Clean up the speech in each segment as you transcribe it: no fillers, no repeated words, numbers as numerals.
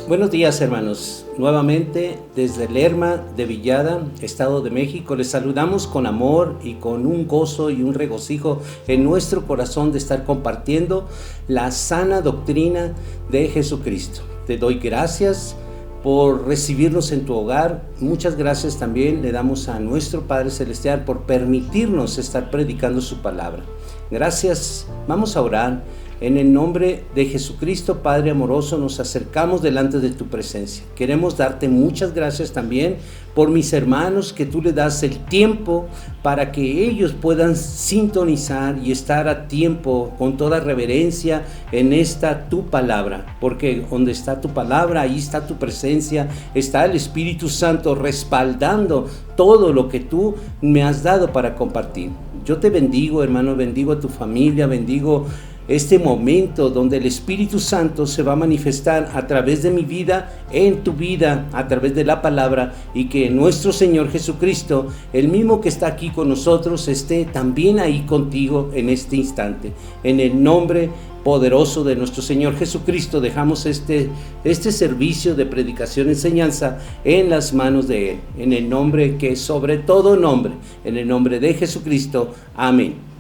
Buenos días, hermanos. Nuevamente desde Lerma de Villada, Estado de México, les saludamos con amor y con un gozo y un regocijo en nuestro corazón de estar compartiendo la sana doctrina de Jesucristo. Te doy gracias por recibirnos en tu hogar. Muchas gracias también le damos a nuestro Padre Celestial por permitirnos estar predicando su palabra. Gracias. Vamos a orar. En el nombre de Jesucristo, Padre amoroso, nos acercamos delante de tu presencia. Queremos darte muchas gracias también por mis hermanos, que tú le das el tiempo para que ellos puedan sintonizar y estar a tiempo con toda reverencia en esta tu palabra. Porque donde está tu palabra, ahí está tu presencia, está el Espíritu Santo respaldando todo lo que tú me has dado para compartir. Yo te bendigo, hermano, bendigo a tu familia, bendigo este momento donde el Espíritu Santo se va a manifestar a través de mi vida, en tu vida, a través de la palabra, y que nuestro Señor Jesucristo, el mismo que está aquí con nosotros, esté también ahí contigo en este instante. En el nombre poderoso de nuestro Señor Jesucristo, dejamos este servicio de predicación y enseñanza en las manos de Él, en el nombre que es sobre todo nombre, en el nombre de Jesucristo. Amén.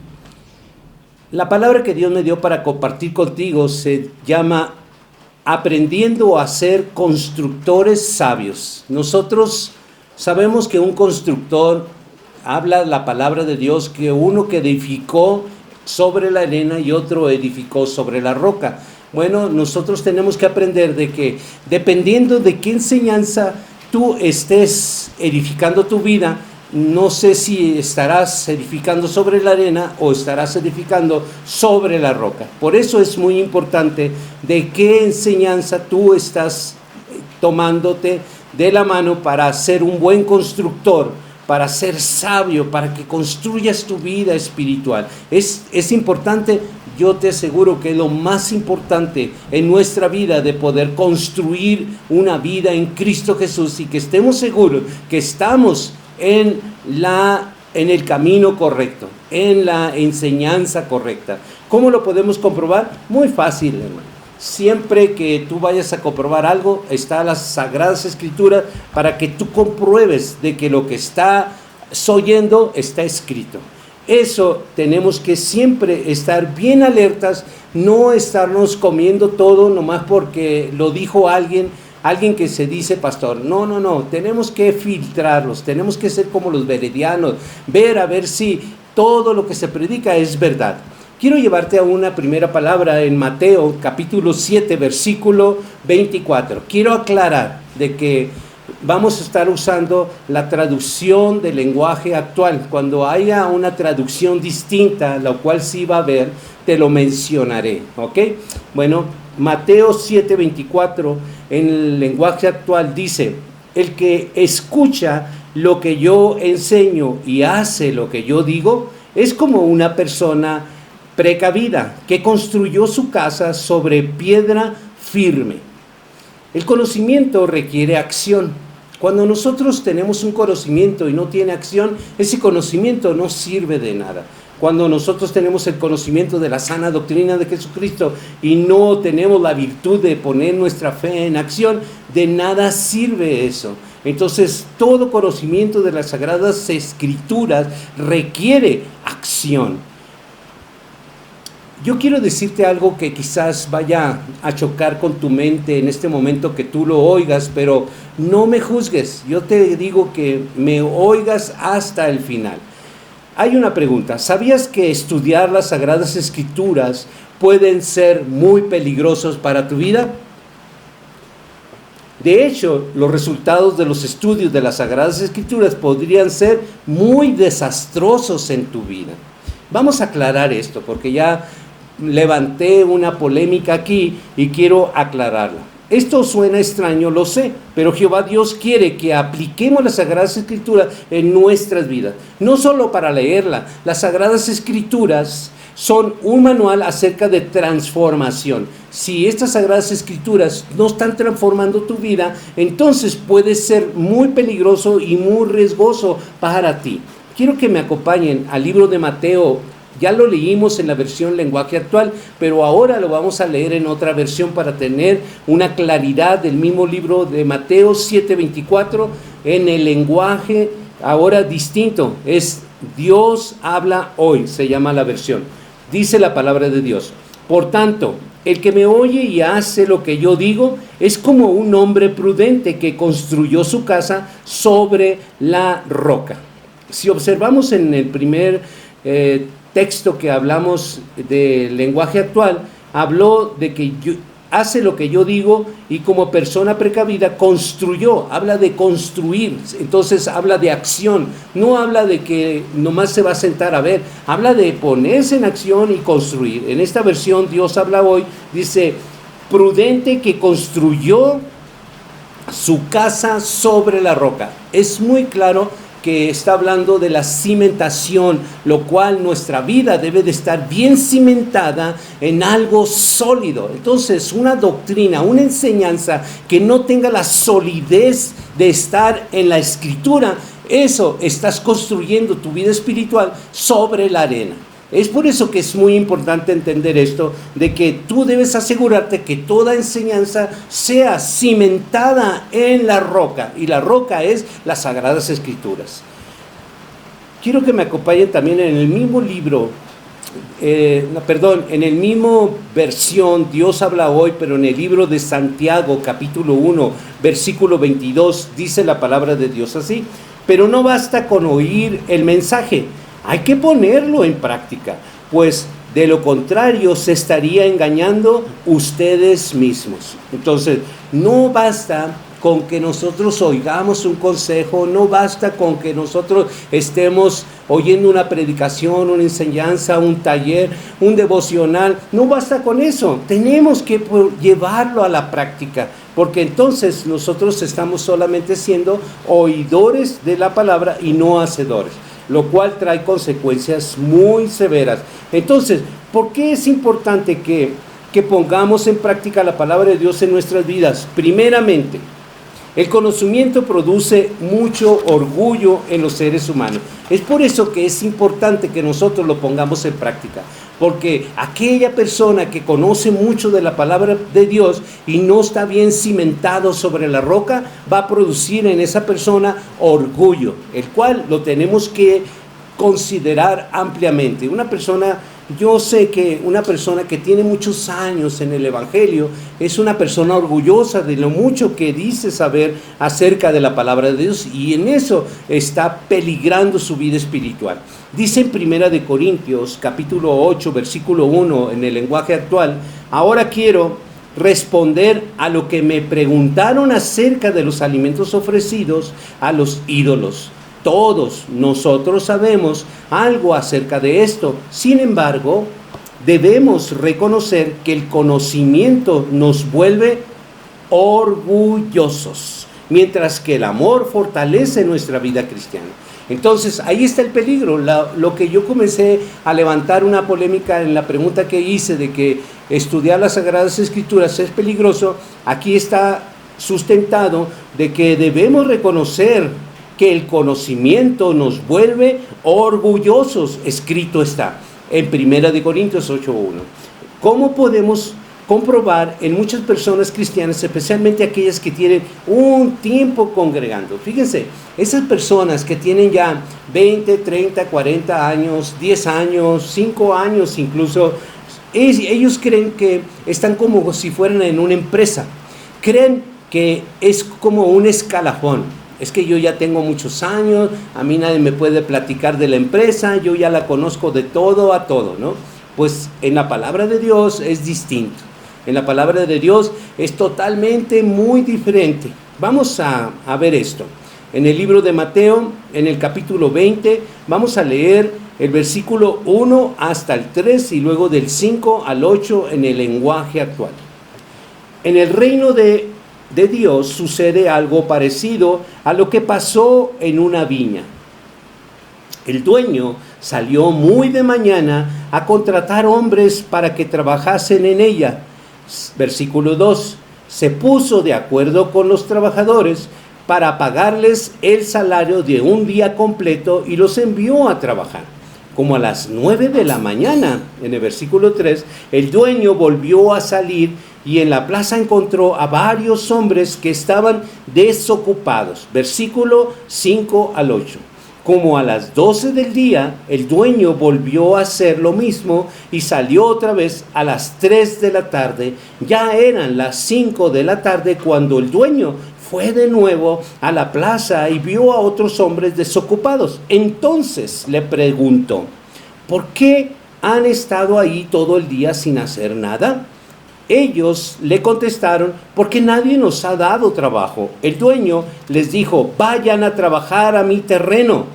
La palabra que Dios me dio para compartir contigo se llama aprendiendo a ser constructores sabios. Nosotros sabemos que un constructor, habla la palabra de Dios, que uno que edificó sobre la arena y otro edificó sobre la roca. Bueno, nosotros tenemos que aprender de que dependiendo de qué enseñanza tú estés edificando tu vida, no sé si estarás edificando sobre la arena o estarás edificando sobre la roca. Por eso es muy importante de qué enseñanza tú estás tomándote de la mano para ser un buen constructor, para ser sabio, para que construyas tu vida espiritual. Es importante, yo te aseguro que es lo más importante en nuestra vida, de poder construir una vida en Cristo Jesús y que estemos seguros que estamos en el camino correcto, en la enseñanza correcta. ¿Cómo lo podemos comprobar? Muy fácil, hermano. Siempre que tú vayas a comprobar algo, están las Sagradas Escrituras para que tú compruebes de que lo que estás oyendo está escrito. Eso tenemos que siempre estar bien alertas, no estarnos comiendo todo nomás porque lo dijo alguien que se dice pastor. No, tenemos que filtrarlos, tenemos que ser como los veredianos, ver a ver si todo lo que se predica es verdad. Quiero llevarte a una primera palabra en Mateo capítulo 7 versículo 24. Quiero aclarar de que vamos a estar usando la traducción del lenguaje actual. Cuando haya una traducción distinta, la cual sí va a haber, te lo mencionaré, ¿ok? Bueno, Mateo 7:24 en el lenguaje actual dice: el que escucha lo que yo enseño y hace lo que yo digo es como una persona precavida que construyó su casa sobre piedra firme. El conocimiento requiere acción. Cuando nosotros tenemos un conocimiento y no tiene acción, ese conocimiento no sirve de nada. Cuando nosotros tenemos el conocimiento de la sana doctrina de Jesucristo y no tenemos la virtud de poner nuestra fe en acción, de nada sirve eso. Entonces, todo conocimiento de las Sagradas Escrituras requiere acción. Yo quiero decirte algo que quizás vaya a chocar con tu mente en este momento que tú lo oigas, pero no me juzgues. Yo te digo que me oigas hasta el final. Hay una pregunta: ¿sabías que estudiar las Sagradas Escrituras pueden ser muy peligrosos para tu vida? De hecho, los resultados de los estudios de las Sagradas Escrituras podrían ser muy desastrosos en tu vida. Vamos a aclarar esto porque ya levanté una polémica aquí y quiero aclararla. Esto suena extraño, lo sé, pero Jehová Dios quiere que apliquemos las Sagradas Escrituras en nuestras vidas. No solo para leerla, las Sagradas Escrituras son un manual acerca de transformación. Si estas Sagradas Escrituras no están transformando tu vida, entonces puede ser muy peligroso y muy riesgoso para ti. Quiero que me acompañen al libro de Mateo. Ya lo leímos en la versión lenguaje actual, pero ahora lo vamos a leer en otra versión para tener una claridad del mismo libro de Mateo 7:24 en el lenguaje ahora distinto. Es Dios habla hoy, se llama la versión. Dice la palabra de Dios: por tanto, el que me oye y hace lo que yo digo es como un hombre prudente que construyó su casa sobre la roca. Si observamos en el primer texto que hablamos del lenguaje actual, habló de que hace lo que yo digo y como persona precavida construyó, habla de construir, entonces habla de acción, no habla de que nomás se va a sentar a ver, habla de ponerse en acción y construir. En esta versión Dios habla hoy, dice, prudente que construyó su casa sobre la roca. Es muy claro que está hablando de la cimentación, lo cual nuestra vida debe de estar bien cimentada en algo sólido. Entonces, una doctrina, una enseñanza que no tenga la solidez de estar en la Escritura, eso estás construyendo tu vida espiritual sobre la arena. Es por eso que es muy importante entender esto, de que tú debes asegurarte que toda enseñanza sea cimentada en la roca, y la roca es las Sagradas Escrituras. Quiero que me acompañen también en el mismo libro, en el mismo versión, Dios habla hoy, pero en el libro de Santiago, capítulo 1, versículo 22, dice la palabra de Dios así: pero no basta con oír el mensaje, hay que ponerlo en práctica, pues de lo contrario se estaría engañando ustedes mismos. Entonces, no basta con que nosotros oigamos un consejo, no basta con que nosotros estemos oyendo una predicación, una enseñanza, un taller, un devocional, no basta con eso, tenemos que llevarlo a la práctica, porque entonces nosotros estamos solamente siendo oidores de la palabra y no hacedores, lo cual trae consecuencias muy severas. Entonces, ¿por qué es importante que pongamos en práctica la palabra de Dios en nuestras vidas? Primeramente, el conocimiento produce mucho orgullo en los seres humanos. Es por eso que es importante que nosotros lo pongamos en práctica, porque aquella persona que conoce mucho de la palabra de Dios y no está bien cimentado sobre la roca, va a producir en esa persona orgullo, el cual lo tenemos que considerar ampliamente. Yo sé que una persona que tiene muchos años en el Evangelio es una persona orgullosa de lo mucho que dice saber acerca de la palabra de Dios, y en eso está peligrando su vida espiritual. Dice en 1 Corintios capítulo 8 versículo 1 en el lenguaje actual: ahora quiero responder a lo que me preguntaron acerca de los alimentos ofrecidos a los ídolos. Todos nosotros sabemos algo acerca de esto. Sin embargo, debemos reconocer que el conocimiento nos vuelve orgullosos, mientras que el amor fortalece nuestra vida cristiana. Entonces, ahí está el peligro. Lo que yo comencé a levantar una polémica en la pregunta que hice de que estudiar las Sagradas Escrituras es peligroso, aquí está sustentado de que debemos reconocer que el conocimiento nos vuelve orgullosos. Escrito está en 1 Corintios 8:1. ¿Cómo podemos comprobar en muchas personas cristianas, especialmente aquellas que tienen un tiempo congregando? Fíjense, esas personas que tienen ya 20, 30, 40 años, 10 años, 5 años incluso, ellos creen que están como si fueran en una empresa. Creen que es como un escalafón. Es que yo ya tengo muchos años, a mí nadie me puede platicar de la empresa, yo ya la conozco de todo a todo, ¿no? Pues en la palabra de Dios es distinto. En la palabra de Dios es totalmente muy diferente. Vamos a ver esto. En el libro de Mateo, en el capítulo 20, vamos a leer el versículo 1 hasta el 3 y luego del 5 al 8 en el lenguaje actual. En el reino de Dios sucede algo parecido a lo que pasó en una viña. El dueño salió muy de mañana a contratar hombres para que trabajasen en ella. Versículo 2. Se puso de acuerdo con los trabajadores para pagarles el salario de un día completo y los envió a trabajar. Como a las 9 de la mañana, en el versículo 3, el dueño volvió a salir y en la plaza encontró a varios hombres que estaban desocupados. Versículo 5 al 8. Como a las 12 del día, el dueño volvió a hacer lo mismo y salió otra vez a las 3 de la tarde. Ya eran las 5 de la tarde cuando el dueño fue de nuevo a la plaza y vio a otros hombres desocupados. Entonces le preguntó, ¿por qué han estado ahí todo el día sin hacer nada? Ellos le contestaron, porque nadie nos ha dado trabajo. El dueño les dijo, vayan a trabajar a mi terreno.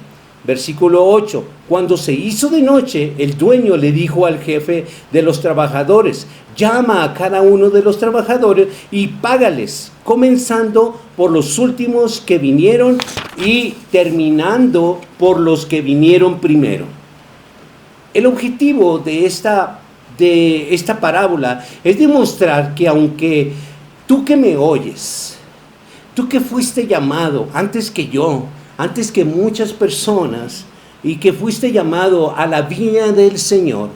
Versículo 8. Cuando se hizo de noche, el dueño le dijo al jefe de los trabajadores, llama a cada uno de los trabajadores y págales, comenzando por los últimos que vinieron y terminando por los que vinieron primero. El objetivo de esta parábola es demostrar que aunque tú que me oyes, tú que fuiste llamado antes que yo, antes que muchas personas, y que fuiste llamado a la viña del Señor,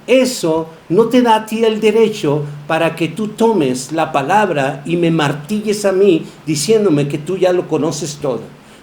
eso no te da a ti el derecho para que tú tomes la palabra y me martilles a mí diciéndome que tú ya lo conoces todo.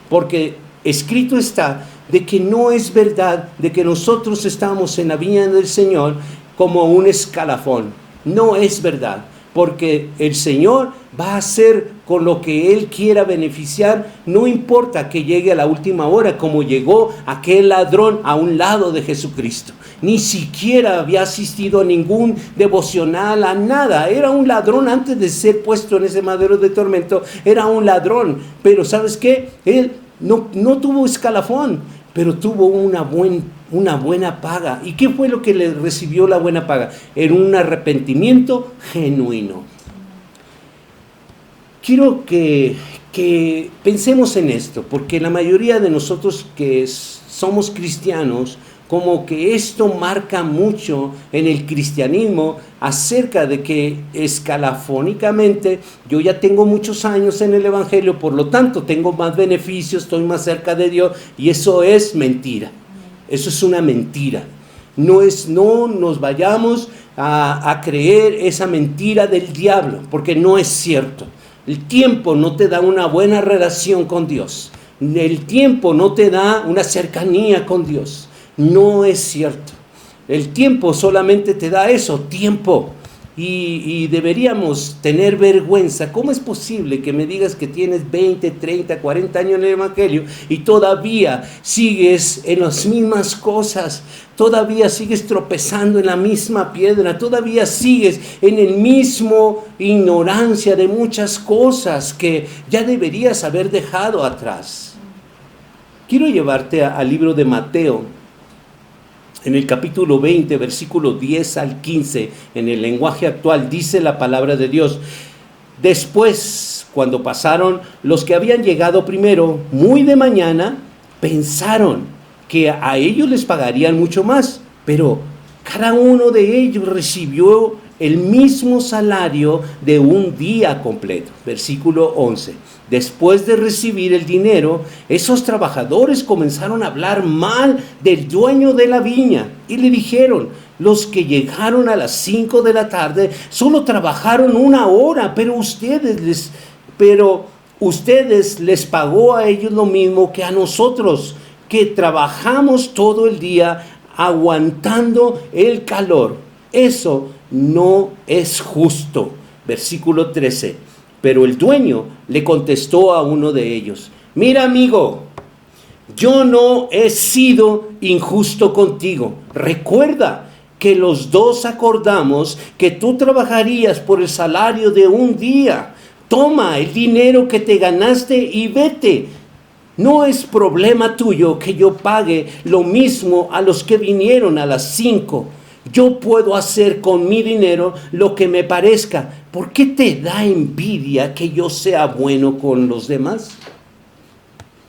Porque escrito está de que no es verdad de que nosotros estamos en la viña del Señor como un escalafón. No es verdad, porque el Señor va a hacer con lo que Él quiera beneficiar, no importa que llegue a la última hora, como llegó aquel ladrón a un lado de Jesucristo. Ni siquiera había asistido a ningún devocional, a nada. Era un ladrón antes de ser puesto en ese madero de tormento. Era un ladrón, pero ¿sabes qué? Él no tuvo escalafón, pero tuvo una buena paga. ¿Y qué fue lo que le recibió la buena paga? Era un arrepentimiento genuino. Quiero que pensemos en esto, porque la mayoría de nosotros que somos cristianos, como que esto marca mucho en el cristianismo acerca de que escalafónicamente yo ya tengo muchos años en el evangelio, por lo tanto tengo más beneficios, estoy más cerca de Dios, y eso es mentira. Eso es una mentira. No nos vayamos a creer esa mentira del diablo, porque no es cierto. El tiempo no te da una buena relación con Dios. El tiempo no te da una cercanía con Dios. No es cierto. El tiempo solamente te da eso, tiempo. Y deberíamos tener vergüenza. ¿Cómo es posible que me digas que tienes 20, 30, 40 años en el evangelio y todavía sigues en las mismas cosas? Todavía sigues tropezando en la misma piedra, todavía sigues en el mismo ignorancia de muchas cosas que ya deberías haber dejado atrás. Quiero llevarte al libro de Mateo. En el capítulo 20, versículo 10 al 15, en el lenguaje actual, dice la palabra de Dios. Después, cuando pasaron los que habían llegado primero, muy de mañana, pensaron que a ellos les pagarían mucho más, pero cada uno de ellos recibió el mismo salario de un día completo. Versículo 11. Después de recibir el dinero, esos trabajadores comenzaron a hablar mal del dueño de la viña y le dijeron, los que llegaron a las 5 de la tarde solo trabajaron 1 hora, pero ustedes les pagó a ellos lo mismo que a nosotros, que trabajamos todo el día aguantando el calor. Eso no es justo. Versículo 13. Pero el dueño le contestó a uno de ellos, mira amigo, yo no he sido injusto contigo. Recuerda que los dos acordamos que tú trabajarías por el salario de un día. Toma el dinero que te ganaste y vete. No es problema tuyo que yo pague lo mismo a los que vinieron a las 5. Yo puedo hacer con mi dinero lo que me parezca. ¿Por qué te da envidia que yo sea bueno con los demás?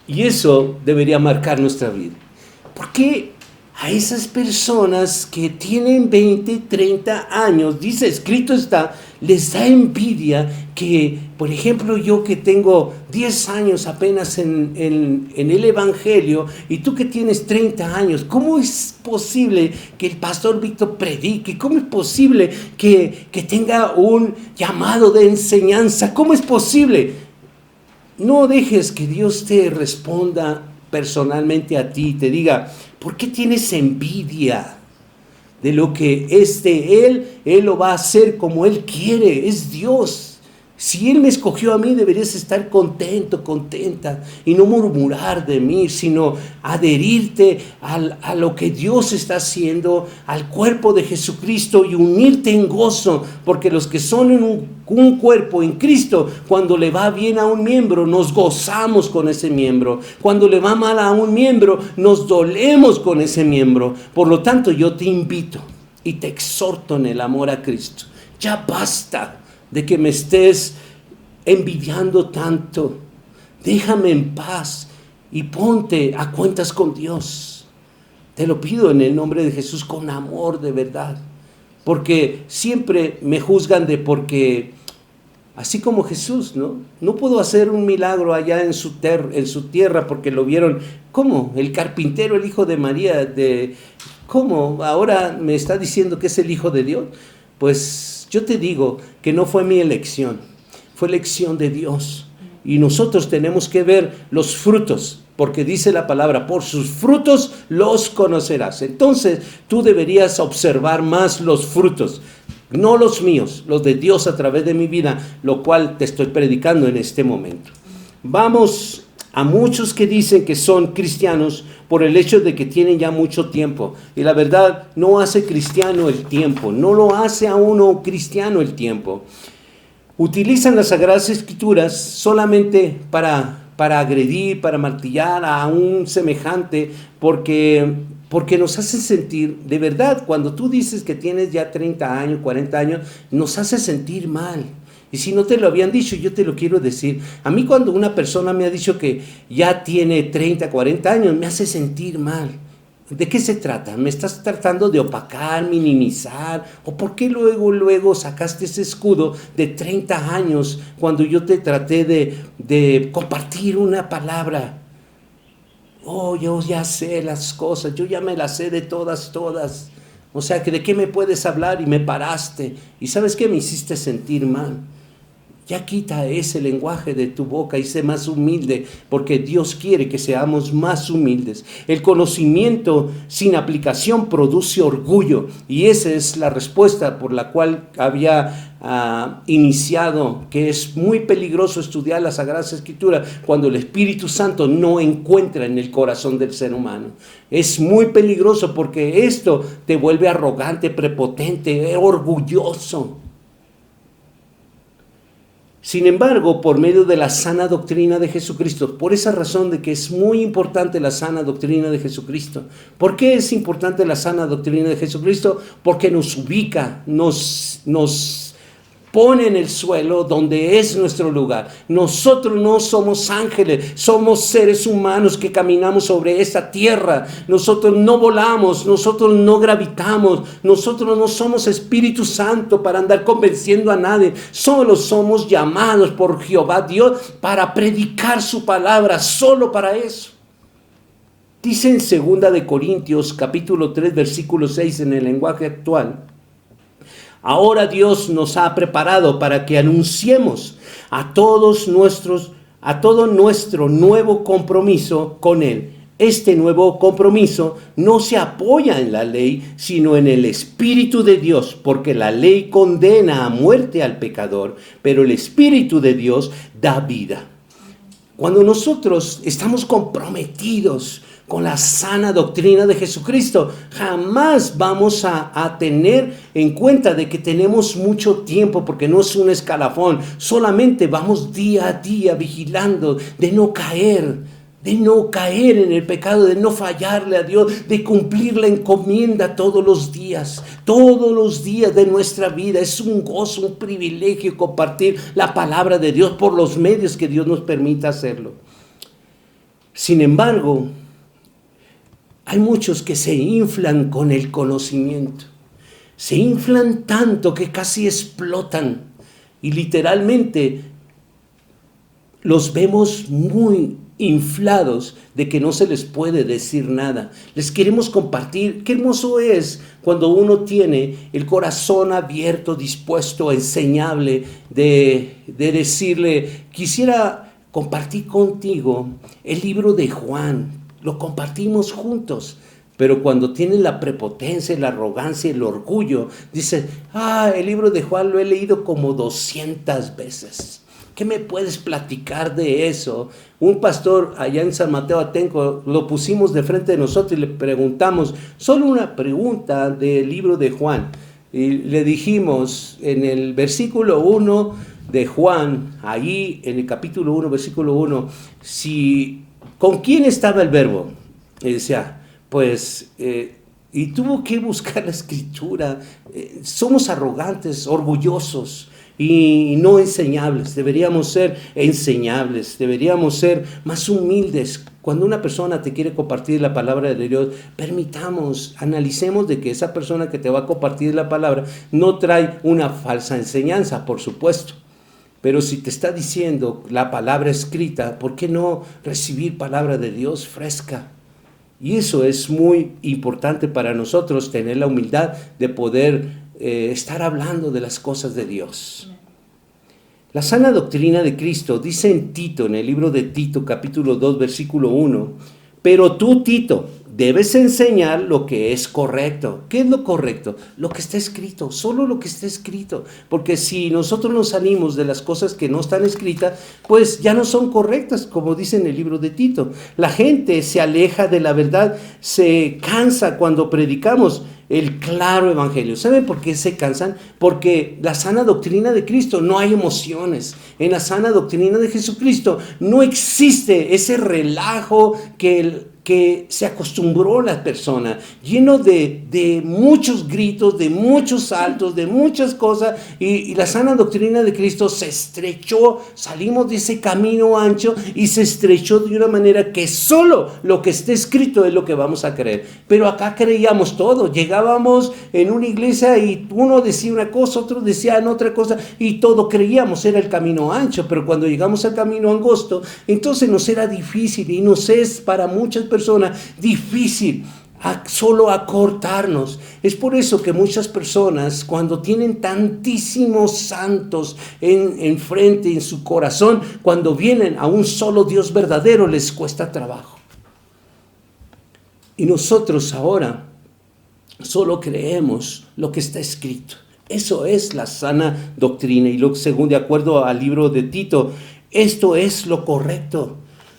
Y eso debería marcar nuestra vida. ¿Por qué a esas personas que tienen 20, 30 años, dice, escrito está, les da envidia que, por ejemplo, yo que tengo 10 años apenas en el Evangelio y tú que tienes 30 años, ¿cómo es posible que el pastor Víctor predique? ¿Cómo es posible que tenga un llamado de enseñanza? ¿Cómo es posible? No dejes que Dios te responda personalmente a ti, te diga, ¿por qué tienes envidia de lo que es de Él? Él lo va a hacer como Él quiere, es Dios. Si Él me escogió a mí, deberías estar contento, contenta, y no murmurar de mí, sino adherirte a lo que Dios está haciendo, al cuerpo de Jesucristo, y unirte en gozo, porque los que son en un cuerpo en Cristo, cuando le va bien a un miembro, nos gozamos con ese miembro. Cuando le va mal a un miembro, nos dolemos con ese miembro. Por lo tanto, yo te invito y te exhorto en el amor a Cristo. Ya basta de que me estés envidiando tanto. Déjame en paz y ponte a cuentas con Dios. Te lo pido en el nombre de Jesús, con amor de verdad. Porque siempre me juzgan de porque, así como Jesús, no puedo hacer un milagro allá en su tierra porque lo vieron. ¿Cómo? El carpintero, el hijo de María, ¿cómo? Ahora me está diciendo que es el hijo de Dios. Pues yo te digo que no fue mi elección, fue elección de Dios. Y nosotros tenemos que ver los frutos, porque dice la palabra, por sus frutos los conocerás. Entonces tú deberías observar más los frutos, no los míos, los de Dios a través de mi vida, lo cual te estoy predicando en este momento. Vamos a muchos que dicen que son cristianos por el hecho de que tienen ya mucho tiempo. Y la verdad, no hace cristiano el tiempo, no lo hace a uno cristiano el tiempo. Utilizan las Sagradas Escrituras solamente para agredir, para martillar a un semejante, porque nos hace sentir, de verdad, cuando tú dices que tienes ya 30 años, 40 años, nos hace sentir mal. Y si no te lo habían dicho, yo te lo quiero decir. A mí cuando una persona me ha dicho que ya tiene 30, 40 años, me hace sentir mal. ¿De qué se trata? ¿Me estás tratando de opacar, minimizar? ¿O por qué luego sacaste ese escudo de 30 años cuando yo te traté de compartir una palabra? Oh, yo ya sé las cosas, yo ya me las sé de todas. O sea, ¿de qué me puedes hablar? Y me paraste. ¿Y sabes qué? Me hiciste sentir mal. Ya quita ese lenguaje de tu boca y sé más humilde, porque Dios quiere que seamos más humildes. El conocimiento sin aplicación produce orgullo, y esa es la respuesta por la cual había iniciado, que es muy peligroso estudiar las Sagradas Escrituras cuando el Espíritu Santo no encuentra en el corazón del ser humano. Es muy peligroso porque esto te vuelve arrogante, prepotente, orgulloso. Sin embargo, por medio de la sana doctrina de Jesucristo, por esa razón de que es muy importante la sana doctrina de Jesucristo. ¿Por qué es importante la sana doctrina de Jesucristo? Porque nos ubica, nos pone en el suelo donde es nuestro lugar. Nosotros no somos ángeles, somos seres humanos que caminamos sobre esta tierra. Nosotros no volamos, nosotros no gravitamos, nosotros no somos Espíritu Santo para andar convenciendo a nadie. Solo somos llamados por Jehová Dios para predicar su palabra, solo para eso. Dice en 2 Corintios capítulo 3 versículo 6 en el lenguaje actual: ahora Dios nos ha preparado para que anunciemos a todo nuestro nuevo compromiso con Él. Este nuevo compromiso no se apoya en la ley, sino en el Espíritu de Dios, porque la ley condena a muerte al pecador, pero el Espíritu de Dios da vida. Cuando nosotros estamos comprometidos con la sana doctrina de Jesucristo, jamás vamos a tener en cuenta de que tenemos mucho tiempo, porque no es un escalafón, solamente vamos día a día vigilando de no caer, de no caer en el pecado, de no fallarle a Dios, de cumplir la encomienda todos los días de nuestra vida. Es un gozo, un privilegio compartir la palabra de Dios por los medios que Dios nos permita hacerlo. Sin embargo, hay muchos que se inflan con el conocimiento. Se inflan tanto que casi explotan y literalmente los vemos muy inflados de que no se les puede decir nada. Les queremos compartir. Qué hermoso es cuando uno tiene el corazón abierto, dispuesto, enseñable, de decirle, quisiera compartir contigo el libro de Juan. Lo compartimos juntos. Pero cuando tienen la prepotencia, la arrogancia, el orgullo, dicen, el libro de Juan lo he leído como 200 veces. ¿Qué me puedes platicar de eso? Un pastor allá en San Mateo Atenco lo pusimos de frente de nosotros y le preguntamos, solo una pregunta del libro de Juan. Y le dijimos en el versículo 1 de Juan, ahí en el capítulo 1, versículo 1, ¿con quién estaba el verbo? Y decía, y tuvo que buscar la escritura. Somos arrogantes, orgullosos y no enseñables. Deberíamos ser enseñables, deberíamos ser más humildes. Cuando una persona te quiere compartir la palabra de Dios, analicemos de que esa persona que te va a compartir la palabra no trae una falsa enseñanza, por supuesto. Pero si te está diciendo la palabra escrita, ¿por qué no recibir palabra de Dios fresca? Y eso es muy importante para nosotros, tener la humildad de poder estar hablando de las cosas de Dios. La sana doctrina de Cristo dice en Tito, en el libro de Tito, capítulo 2, versículo 1, pero tú, Tito, debes enseñar lo que es correcto. ¿Qué es lo correcto? Lo que está escrito, solo lo que está escrito. Porque si nosotros nos salimos de las cosas que no están escritas, pues ya no son correctas, como dice en el libro de Tito. La gente se aleja de la verdad, se cansa cuando predicamos el claro evangelio. ¿Saben por qué se cansan? Porque la sana doctrina de Cristo no hay emociones. En la sana doctrina de Jesucristo no existe ese relajo que se acostumbró la persona, lleno de muchos gritos, de muchos saltos, de muchas cosas, y la sana doctrina de Cristo se estrechó. Salimos de ese camino ancho y se estrechó de una manera que solo lo que está escrito es lo que vamos a creer. Pero acá creíamos todo. Llegábamos en una iglesia y uno decía una cosa, otro decía otra cosa, y todo creíamos era el camino ancho. Pero cuando llegamos al camino angosto, entonces nos era difícil, y nos es para muchas personas difícil solo acortarnos. Es por eso que muchas personas, cuando tienen tantísimos santos enfrente en su corazón, cuando vienen a un solo Dios verdadero, les cuesta trabajo. Y nosotros ahora solo creemos lo que está escrito. Eso es la sana doctrina. Y según de acuerdo al libro de Tito, esto es lo correcto,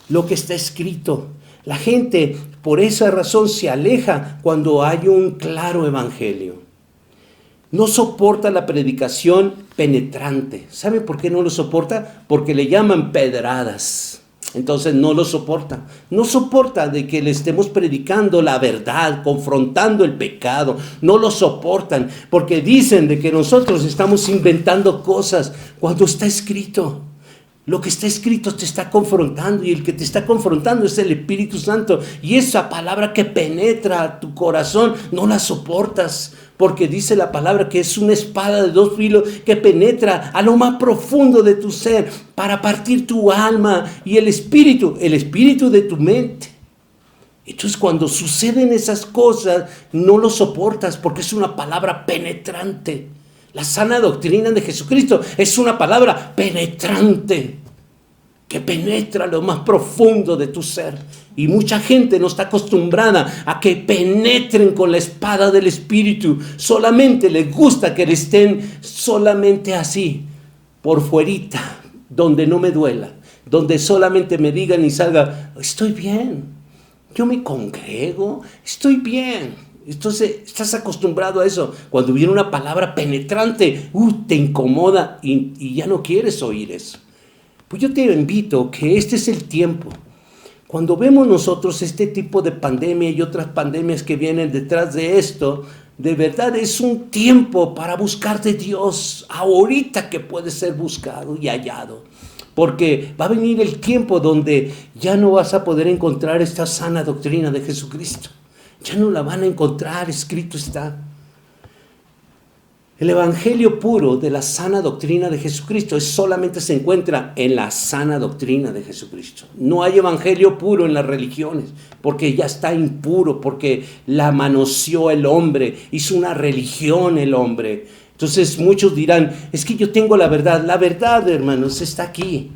lo que está escrito. La gente por esa razón se aleja cuando hay un claro evangelio. No soporta la predicación penetrante. ¿Sabe por qué no lo soporta? Porque le llaman pedradas. Entonces no lo soporta. No soporta de que le estemos predicando la verdad, confrontando el pecado. No lo soportan porque dicen de que nosotros estamos inventando cosas cuando está escrito. Lo que está escrito te está confrontando, y el que te está confrontando es el Espíritu Santo. Y esa palabra que penetra a tu corazón no la soportas, porque dice la palabra que es una espada de 2 filos que penetra a lo más profundo de tu ser para partir tu alma y el espíritu de tu mente. Entonces cuando suceden esas cosas no lo soportas porque es una palabra penetrante. La sana doctrina de Jesucristo es una palabra penetrante que penetra lo más profundo de tu ser. Y mucha gente no está acostumbrada a que penetren con la espada del Espíritu. Solamente les gusta que le estén solamente así, por fuerita, donde no me duela, donde solamente me digan y salga, estoy bien, yo me congrego, estoy bien. Entonces estás acostumbrado a eso. Cuando viene una palabra penetrante, te incomoda y ya no quieres oír eso. Pues yo te invito que este es el tiempo. Cuando vemos nosotros este tipo de pandemia y otras pandemias que vienen detrás de esto, de verdad es un tiempo para buscar de Dios, ahorita que puede ser buscado y hallado. Porque va a venir el tiempo donde ya no vas a poder encontrar esta sana doctrina de Jesucristo. Ya no la van a encontrar, escrito está. El evangelio puro de la sana doctrina de Jesucristo solamente se encuentra en la sana doctrina de Jesucristo. No hay evangelio puro en las religiones, porque ya está impuro, porque la manoseó el hombre, hizo una religión el hombre. Entonces muchos dirán, es que yo tengo la verdad. La verdad, hermanos, está aquí.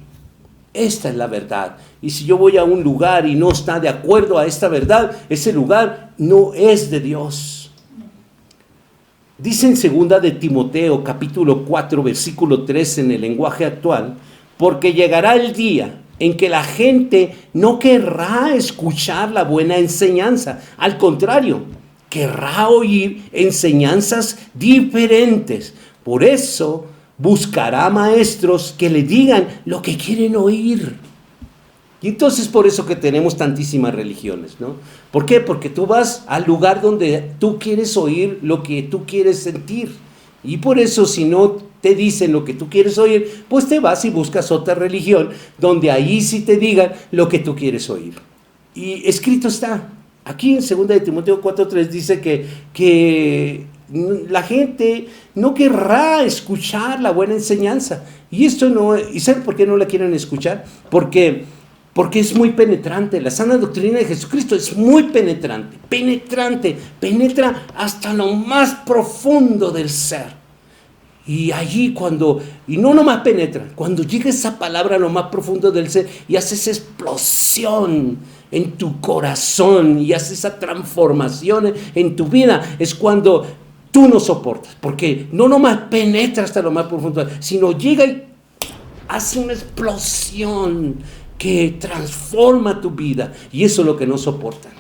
Esta es la verdad. Y si yo voy a un lugar y no está de acuerdo a esta verdad, ese lugar no es de Dios. Dice en 2 de Timoteo, capítulo 4, versículo 3 en el lenguaje actual, porque llegará el día en que la gente no querrá escuchar la buena enseñanza. Al contrario, querrá oír enseñanzas diferentes. Por eso buscará maestros que le digan lo que quieren oír. Y entonces por eso que tenemos tantísimas religiones, ¿no? ¿Por qué? Porque tú vas al lugar donde tú quieres oír lo que tú quieres sentir. Y por eso si no te dicen lo que tú quieres oír, pues te vas y buscas otra religión donde ahí sí te digan lo que tú quieres oír. Y escrito está, aquí en 2 de Timoteo 4:3 dice que la gente no querrá escuchar la buena enseñanza. Y esto no, ¿y saben por qué no la quieren escuchar? Porque es muy penetrante. La sana doctrina de Jesucristo es muy penetrante, penetra hasta lo más profundo del ser. Y allí y no nomás penetra, cuando llega esa palabra a lo más profundo del ser y hace esa explosión en tu corazón y hace esa transformación en tu vida, es cuando tú no soportas, porque no nomás penetra hasta lo más profundo, sino llega y hace una explosión que transforma tu vida. Y eso es lo que no soportan.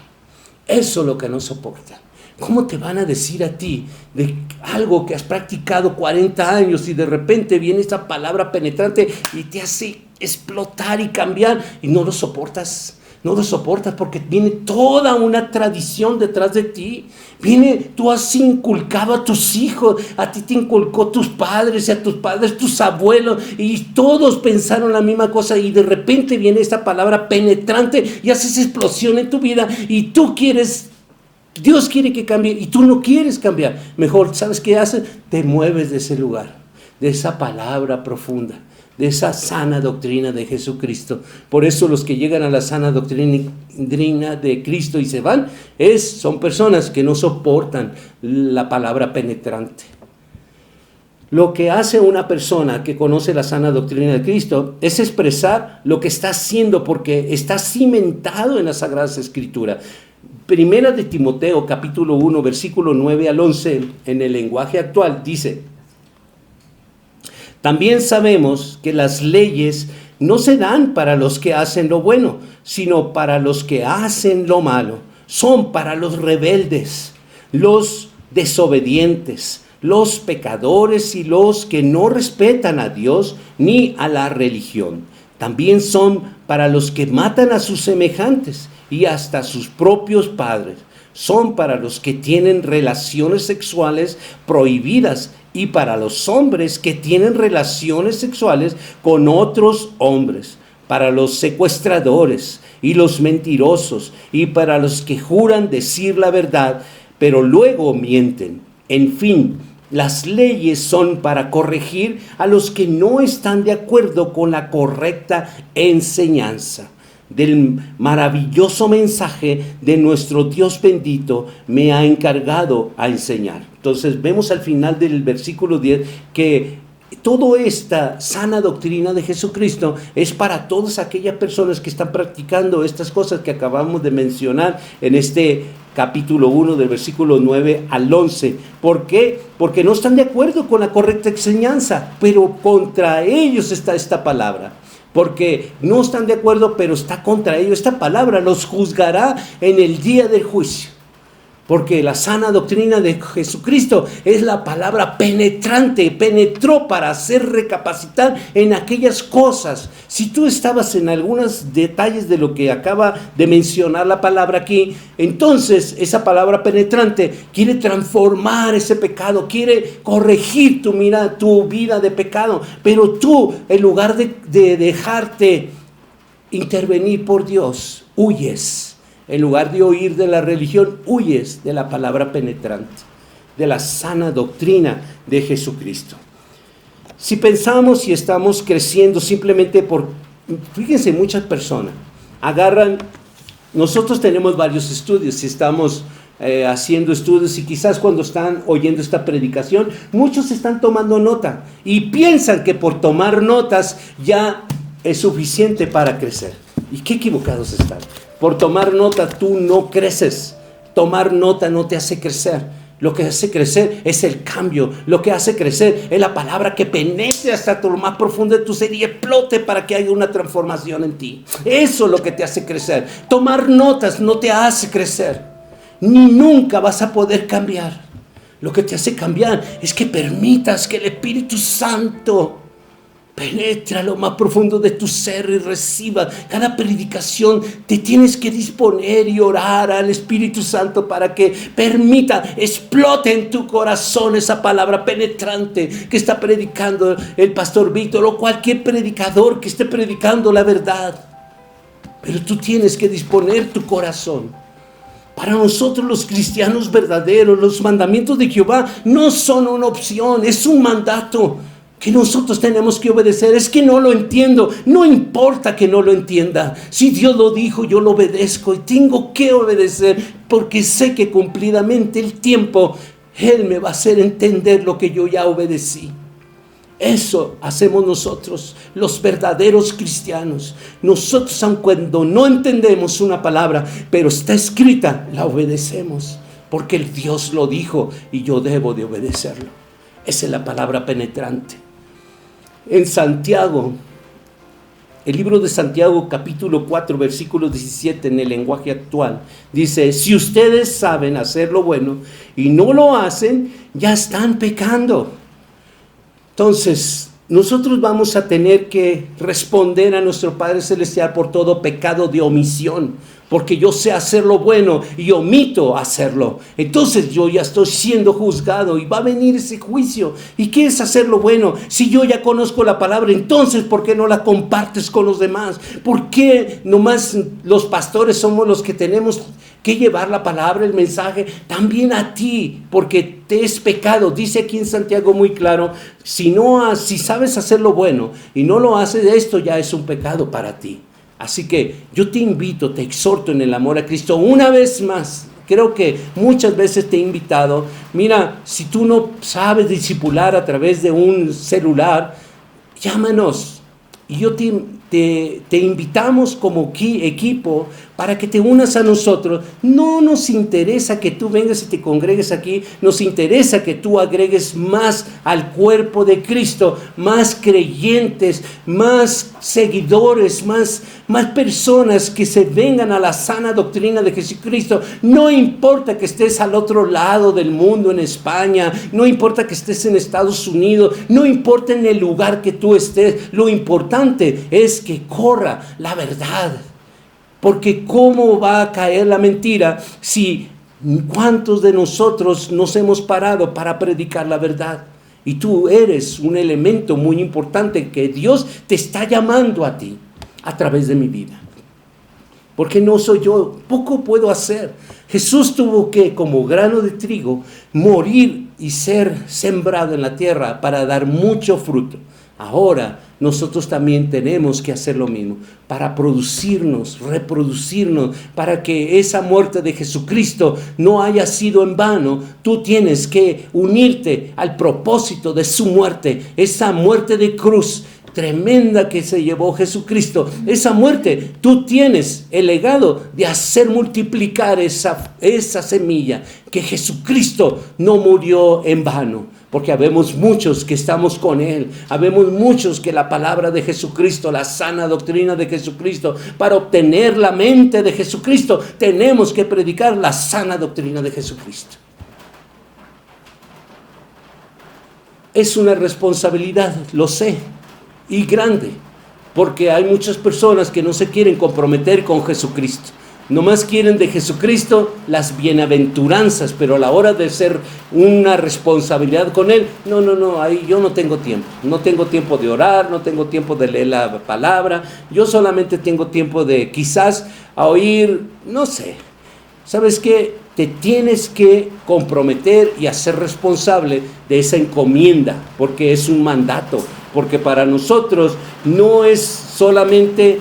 Eso es lo que no soportan. ¿Cómo te van a decir a ti de algo que has practicado 40 años y de repente viene esta palabra penetrante y te hace explotar y cambiar y no lo soportas? No lo soportas porque viene toda una tradición detrás de ti. Tú has inculcado a tus hijos, a ti te inculcó tus padres y a tus padres, tus abuelos, y todos pensaron la misma cosa y de repente viene esta palabra penetrante y haces explosión en tu vida y Dios quiere que cambie y tú no quieres cambiar. Mejor, ¿sabes qué haces? Te mueves de ese lugar, de esa palabra profunda, de esa sana doctrina de Jesucristo. Por eso los que llegan a la sana doctrina de Cristo y se van, son personas que no soportan la palabra penetrante. Lo que hace una persona que conoce la sana doctrina de Cristo es expresar lo que está haciendo porque está cimentado en las Sagradas Escrituras. Primera de Timoteo, capítulo 1, versículo 9 al 11, en el lenguaje actual, dice: también sabemos que las leyes no se dan para los que hacen lo bueno, sino para los que hacen lo malo. Son para los rebeldes, los desobedientes, los pecadores y los que no respetan a Dios ni a la religión. También son para los que matan a sus semejantes y hasta sus propios padres. Son para los que tienen relaciones sexuales prohibidas y para los hombres que tienen relaciones sexuales con otros hombres, para los secuestradores y los mentirosos y para los que juran decir la verdad, pero luego mienten. En fin, las leyes son para corregir a los que no están de acuerdo con la correcta enseñanza del maravilloso mensaje de nuestro Dios bendito me ha encargado a enseñar. Entonces vemos al final del versículo 10 que toda esta sana doctrina de Jesucristo es para todas aquellas personas que están practicando estas cosas que acabamos de mencionar en este capítulo 1 del versículo 9 al 11. ¿Por qué? Porque no están de acuerdo con la correcta enseñanza, pero contra ellos está esta palabra. Porque no están de acuerdo, pero está contra ellos. Esta palabra los juzgará en el día del juicio. Porque la sana doctrina de Jesucristo es la palabra penetrante, penetró para hacer recapacitar en aquellas cosas. Si tú estabas en algunos detalles de lo que acaba de mencionar la palabra aquí, entonces esa palabra penetrante quiere transformar ese pecado, quiere corregir tu vida de pecado. Pero tú, en lugar de dejarte intervenir por Dios, huyes. En lugar de huir de la religión, huyes de la palabra penetrante, de la sana doctrina de Jesucristo. Si pensamos y estamos creciendo simplemente fíjense, muchas personas nosotros tenemos varios estudios, si estamos haciendo estudios y quizás cuando están oyendo esta predicación, muchos están tomando nota y piensan que por tomar notas ya es suficiente para crecer. ¿Y qué equivocados están? Por tomar nota tú no creces. Tomar nota no te hace crecer. Lo que hace crecer es el cambio. Lo que hace crecer es la palabra que penetre hasta lo más profundo de tu ser y explote para que haya una transformación en ti. Eso es lo que te hace crecer. Tomar notas no te hace crecer. Ni nunca vas a poder cambiar. Lo que te hace cambiar es que permitas que el Espíritu Santo penetra lo más profundo de tu ser y reciba cada predicación. Te tienes que disponer y orar al Espíritu Santo para que permita, explote en tu corazón esa palabra penetrante que está predicando el pastor Víctor o cualquier predicador que esté predicando la verdad. Pero tú tienes que disponer tu corazón. Para nosotros los cristianos verdaderos, los mandamientos de Jehová no son una opción, es un mandato que nosotros tenemos que obedecer. Es que no lo entiendo, no importa que no lo entienda. Si Dios lo dijo, yo lo obedezco y tengo que obedecer porque sé que cumplidamente el tiempo Él me va a hacer entender lo que yo ya obedecí. Eso hacemos nosotros, los verdaderos cristianos. Nosotros, aun cuando no entendemos una palabra, pero está escrita, la obedecemos porque el Dios lo dijo y yo debo de obedecerlo. Esa es la palabra penetrante. En Santiago, el libro de Santiago, capítulo 4, versículo 17, en el lenguaje actual, dice: si ustedes saben hacer lo bueno y no lo hacen, ya están pecando. Entonces, nosotros vamos a tener que responder a nuestro Padre Celestial por todo pecado de omisión, porque yo sé hacer lo bueno y omito hacerlo. Entonces yo ya estoy siendo juzgado y va a venir ese juicio. ¿Y qué es hacer lo bueno? Si yo ya conozco la palabra, entonces ¿por qué no la compartes con los demás? ¿Por qué nomás los pastores somos los que tenemos que llevar la palabra, el mensaje? También a ti, porque te es pecado. Dice aquí en Santiago muy claro, si sabes hacer lo bueno y no lo haces, esto ya es un pecado para ti. Así que yo te invito, te exhorto en el amor a Cristo una vez más. Creo que muchas veces te he invitado. Mira, si tú no sabes discipular a través de un celular, llámanos. Y yo te invitamos como equipo para que te unas a nosotros. No nos interesa que tú vengas y te congregues aquí, nos interesa que tú agregues más al cuerpo de Cristo, más creyentes, más seguidores, más personas que se vengan a la sana doctrina de Jesucristo. No importa que estés al otro lado del mundo, en España, no importa que estés en Estados Unidos, no importa en el lugar que tú estés, lo importante es que corra la verdad. Porque ¿cómo va a caer la mentira si cuántos de nosotros nos hemos parado para predicar la verdad? Y tú eres un elemento muy importante que Dios te está llamando a ti a través de mi vida. Porque no soy yo, poco puedo hacer. Jesús tuvo que, como grano de trigo, morir y ser sembrado en la tierra para dar mucho fruto. Ahora nosotros también tenemos que hacer lo mismo para producirnos, reproducirnos, para que esa muerte de Jesucristo no haya sido en vano. Tú tienes que unirte al propósito de su muerte, esa muerte de cruz tremenda que se llevó Jesucristo. Esa muerte, tú tienes el legado de hacer multiplicar esa semilla, que Jesucristo no murió en vano. Porque habemos muchos que estamos con Él, habemos muchos que la palabra de Jesucristo, la sana doctrina de Jesucristo, para obtener la mente de Jesucristo, tenemos que predicar la sana doctrina de Jesucristo. Es una responsabilidad, lo sé, y grande, porque hay muchas personas que no se quieren comprometer con Jesucristo. Nomás quieren de Jesucristo las bienaventuranzas, pero a la hora de ser una responsabilidad con Él, no, ahí yo no tengo tiempo. No tengo tiempo de orar, no tengo tiempo de leer la palabra. Yo solamente tengo tiempo de quizás a oír, no sé. ¿Sabes qué? Te tienes que comprometer y hacer responsable de esa encomienda, porque es un mandato, porque para nosotros no es solamente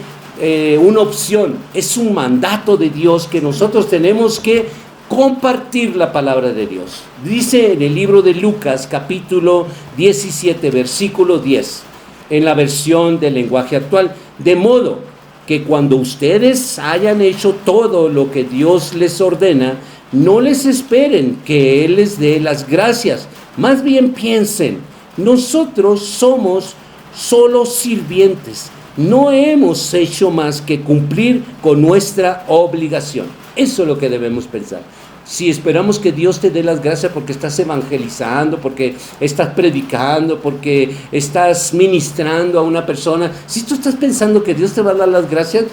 una opción, es un mandato de Dios que nosotros tenemos que compartir la palabra de Dios. Dice en el libro de Lucas, capítulo 17, versículo 10, en la versión del lenguaje actual, de modo que cuando ustedes hayan hecho todo lo que Dios les ordena, no les esperen que Él les dé las gracias, más bien piensen, nosotros somos solo sirvientes, no hemos hecho más que cumplir con nuestra obligación. Eso es lo que debemos pensar. Si esperamos que Dios te dé las gracias porque estás evangelizando, porque estás predicando, porque estás ministrando a una persona, si tú estás pensando que Dios te va a dar las gracias,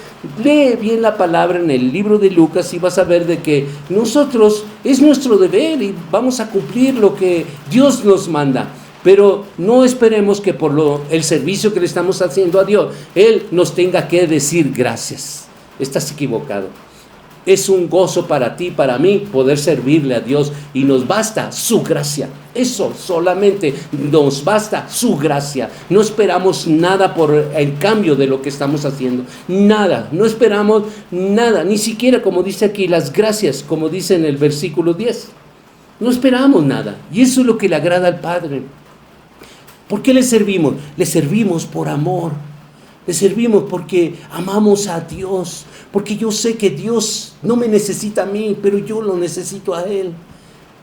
lee bien la palabra en el libro de Lucas y vas a ver de que nosotros es nuestro deber y vamos a cumplir lo que Dios nos manda. Pero no esperemos que por el servicio que le estamos haciendo a Dios, Él nos tenga que decir gracias. Estás equivocado. Es un gozo para ti, para mí, poder servirle a Dios y nos basta su gracia. Eso solamente nos basta su gracia. No esperamos nada en cambio de lo que estamos haciendo. Nada, no esperamos nada, ni siquiera como dice aquí las gracias, como dice en el versículo 10. No esperamos nada y eso es lo que le agrada al Padre. ¿Por qué le servimos? Le servimos por amor. Le servimos porque amamos a Dios. Porque yo sé que Dios no me necesita a mí, pero yo lo necesito a Él.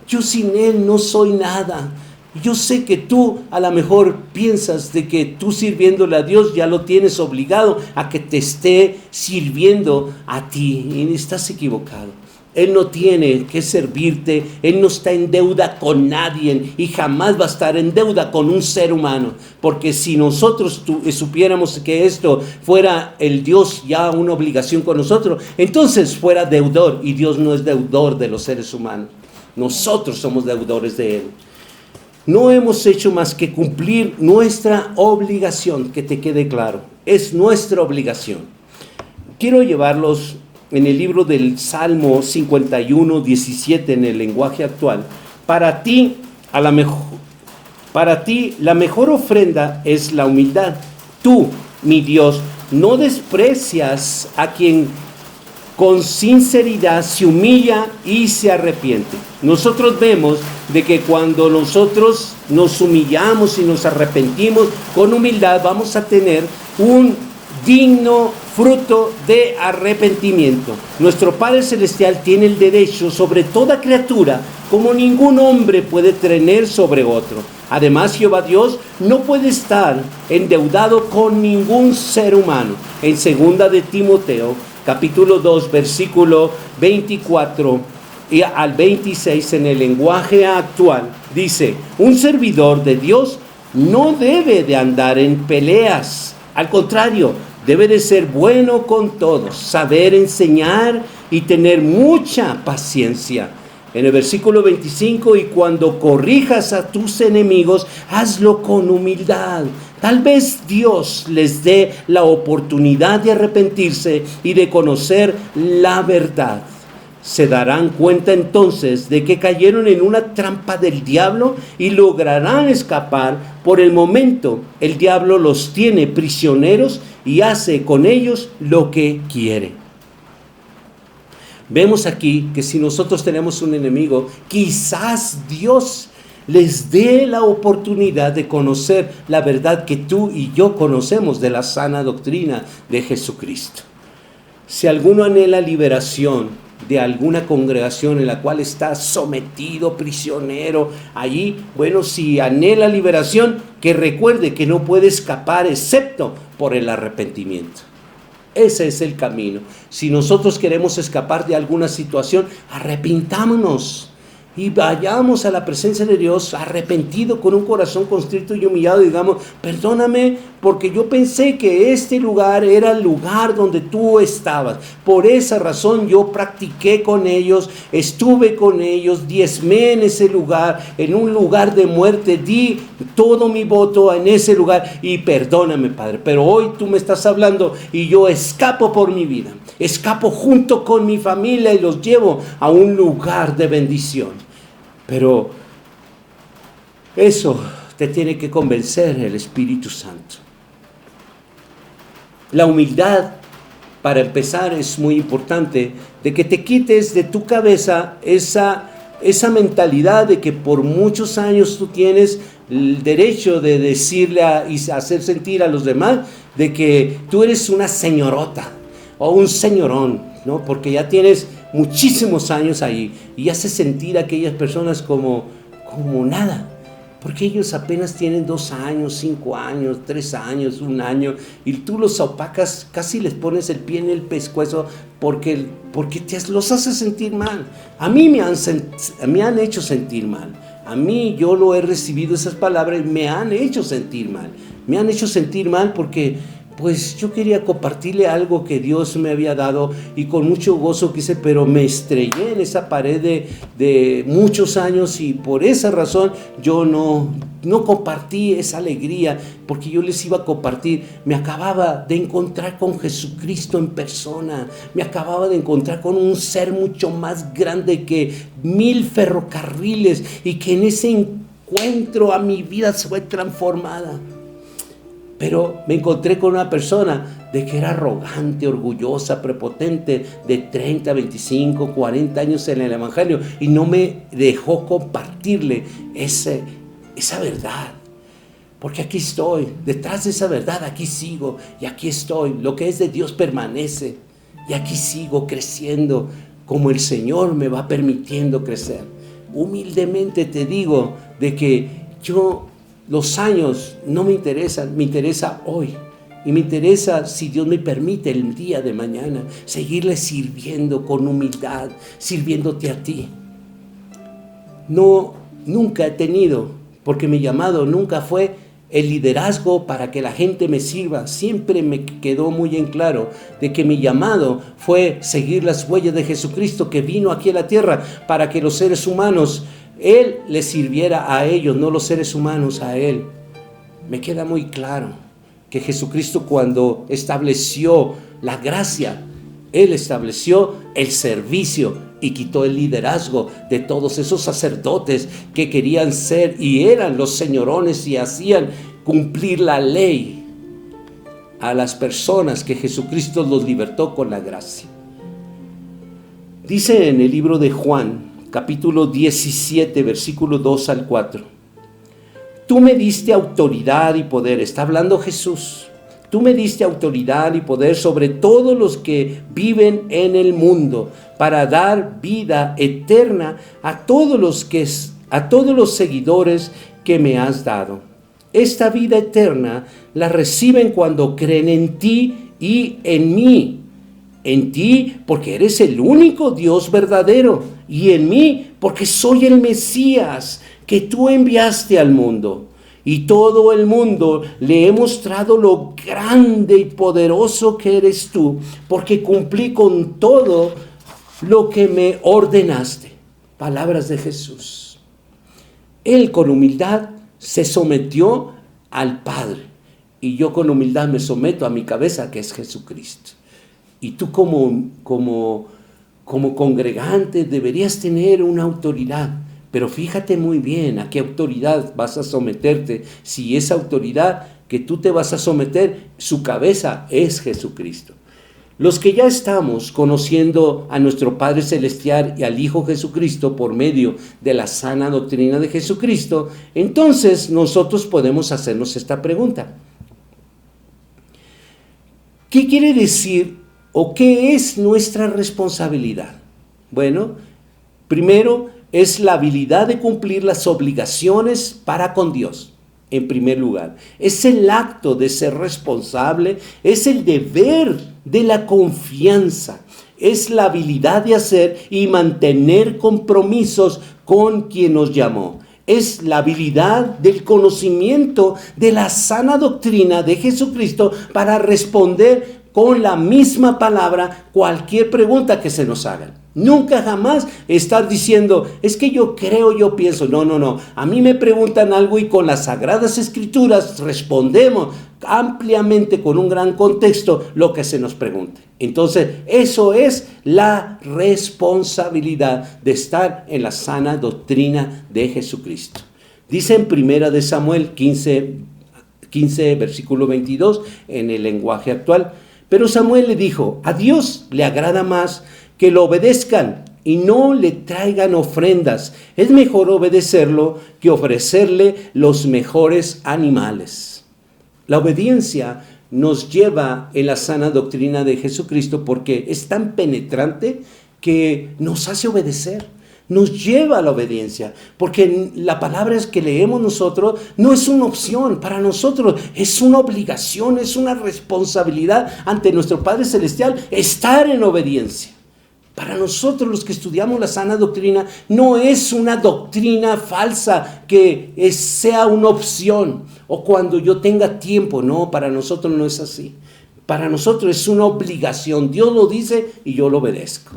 Yo sin Él no soy nada. Yo sé que tú a lo mejor piensas de que tú sirviéndole a Dios ya lo tienes obligado a que te esté sirviendo a ti. Y estás equivocado. Él no tiene que servirte, Él no está en deuda con nadie y jamás va a estar en deuda con un ser humano, porque si nosotros supiéramos que esto fuera el Dios ya una obligación con nosotros, entonces fuera deudor, y Dios no es deudor de los seres humanos, nosotros somos deudores de Él. No hemos hecho más que cumplir nuestra obligación, que te quede claro, es nuestra obligación. Quiero llevarlos en el libro del Salmo 51, 17 en el lenguaje actual. Para ti la mejor ofrenda es la humildad. Tú, mi Dios, no desprecias a quien con sinceridad se humilla y se arrepiente. Nosotros vemos de que cuando nosotros nos humillamos y nos arrepentimos con humildad, vamos a tener un digno fruto de arrepentimiento. Nuestro Padre Celestial tiene el derecho sobre toda criatura como ningún hombre puede tener sobre otro. Además, Jehová Dios no puede estar endeudado con ningún ser humano. En 2 de Timoteo, capítulo 2, versículo 24 y al 26 en el lenguaje actual, dice, un servidor de Dios no debe de andar en peleas. Al contrario, debe de ser bueno con todos, saber enseñar y tener mucha paciencia. En el versículo 25, y cuando corrijas a tus enemigos, hazlo con humildad. Tal vez Dios les dé la oportunidad de arrepentirse y de conocer la verdad. Se darán cuenta entonces de que cayeron en una trampa del diablo y lograrán escapar. Por el momento, el diablo los tiene prisioneros y hace con ellos lo que quiere. Vemos aquí que si nosotros tenemos un enemigo, quizás Dios les dé la oportunidad de conocer la verdad que tú y yo conocemos de la sana doctrina de Jesucristo. Si alguno anhela liberación, de alguna congregación en la cual está sometido, prisionero, allí, bueno, si anhela liberación, que recuerde que no puede escapar excepto por el arrepentimiento. Ese es el camino. Si nosotros queremos escapar de alguna situación, arrepintámonos y vayamos a la presencia de Dios arrepentido, con un corazón contrito y humillado, y digamos: perdóname, porque yo pensé que este lugar era el lugar donde tú estabas. Por esa razón yo practiqué con ellos, estuve con ellos, diezmé en ese lugar, en un lugar de muerte, di todo mi voto en ese lugar, y perdóname, Padre. Pero hoy tú me estás hablando y yo escapo por mi vida, escapo junto con mi familia y los llevo a un lugar de bendición. Pero eso te tiene que convencer el Espíritu Santo. La humildad, para empezar, es muy importante, de que te quites de tu cabeza esa mentalidad de que por muchos años tú tienes el derecho de decirle y hacer sentir a los demás de que tú eres una señorota o un señorón, ¿no? Porque ya tienes muchísimos años ahí y hace sentir a aquellas personas como nada, porque ellos apenas tienen 2 años, 5 años, 3 años, 1 año, y tú los opacas, casi les pones el pie en el pescuezo porque los haces sentir mal. A mí me han hecho sentir mal. A mí, yo lo he recibido esas palabras y me han hecho sentir mal. Me han hecho sentir mal porque pues yo quería compartirle algo que Dios me había dado y con mucho gozo quise, pero me estrellé en esa pared de muchos años, y por esa razón yo no compartí esa alegría, porque yo les iba a compartir. Me acababa de encontrar con Jesucristo en persona, me acababa de encontrar con un ser mucho más grande que 1000 ferrocarriles, y que en ese encuentro a mi vida se fue transformada. Pero me encontré con una persona de que era arrogante, orgullosa, prepotente, de 30, 25, 40 años en el Evangelio, y no me dejó compartirle esa verdad. Porque aquí estoy, detrás de esa verdad, aquí sigo, y aquí estoy. Lo que es de Dios permanece, y aquí sigo creciendo como el Señor me va permitiendo crecer. Humildemente te digo de que los años no me interesan, me interesa hoy. Y me interesa, si Dios me permite, el día de mañana, seguirle sirviendo con humildad, sirviéndote a ti. Nunca he tenido, porque mi llamado nunca fue el liderazgo para que la gente me sirva. Siempre me quedó muy en claro de que mi llamado fue seguir las huellas de Jesucristo, que vino aquí a la tierra para que los seres humanos, Él les sirviera a ellos, no los seres humanos a Él. Me queda muy claro que Jesucristo, cuando estableció la gracia, Él estableció el servicio y quitó el liderazgo de todos esos sacerdotes que querían ser y eran los señorones y hacían cumplir la ley a las personas que Jesucristo los libertó con la gracia. Dice en el libro de Juan, capítulo 17, versículo 2 al 4. Tú me diste autoridad y poder, está hablando Jesús. Tú me diste autoridad y poder sobre todos los que viven en el mundo, para dar vida eterna a todos los seguidores que me has dado. Esta vida eterna la reciben cuando creen en ti y en mí. En ti, porque eres el único Dios verdadero, y en mí, porque soy el Mesías que tú enviaste al mundo. Y todo el mundo le he mostrado lo grande y poderoso que eres tú, porque cumplí con todo lo que me ordenaste. Palabras de Jesús. Él con humildad se sometió al Padre, y yo con humildad me someto a mi cabeza, que es Jesucristo. Y tú como congregante deberías tener una autoridad, pero fíjate muy bien a qué autoridad vas a someterte. Si esa autoridad que tú te vas a someter, su cabeza es Jesucristo. Los que ya estamos conociendo a nuestro Padre Celestial y al Hijo Jesucristo por medio de la sana doctrina de Jesucristo, entonces nosotros podemos hacernos esta pregunta. ¿Qué quiere decir o qué es nuestra responsabilidad? Bueno, primero es la habilidad de cumplir las obligaciones para con Dios. En primer lugar, es el acto de ser responsable, es el deber de la confianza, es la habilidad de hacer y mantener compromisos con quien nos llamó. Es la habilidad del conocimiento de la sana doctrina de Jesucristo para responder con la misma palabra cualquier pregunta que se nos haga. Nunca jamás estar diciendo, es que yo creo, yo pienso. No. A mí me preguntan algo y con las Sagradas Escrituras respondemos ampliamente con un gran contexto lo que se nos pregunte. Entonces, eso es la responsabilidad de estar en la sana doctrina de Jesucristo. Dice en 1 Samuel 15, versículo 22, en el lenguaje actual, pero Samuel le dijo, a Dios le agrada más que lo obedezcan y no le traigan ofrendas. Es mejor obedecerlo que ofrecerle los mejores animales. La obediencia nos lleva en la sana doctrina de Jesucristo porque es tan penetrante que nos hace obedecer. Nos lleva a la obediencia, porque la palabra que leemos nosotros no es una opción para nosotros, es una obligación, es una responsabilidad ante nuestro Padre Celestial estar en obediencia. Para nosotros los que estudiamos la sana doctrina, no es una doctrina falsa que sea una opción o cuando yo tenga tiempo. No, para nosotros no es así. Para nosotros es una obligación. Dios lo dice y yo lo obedezco.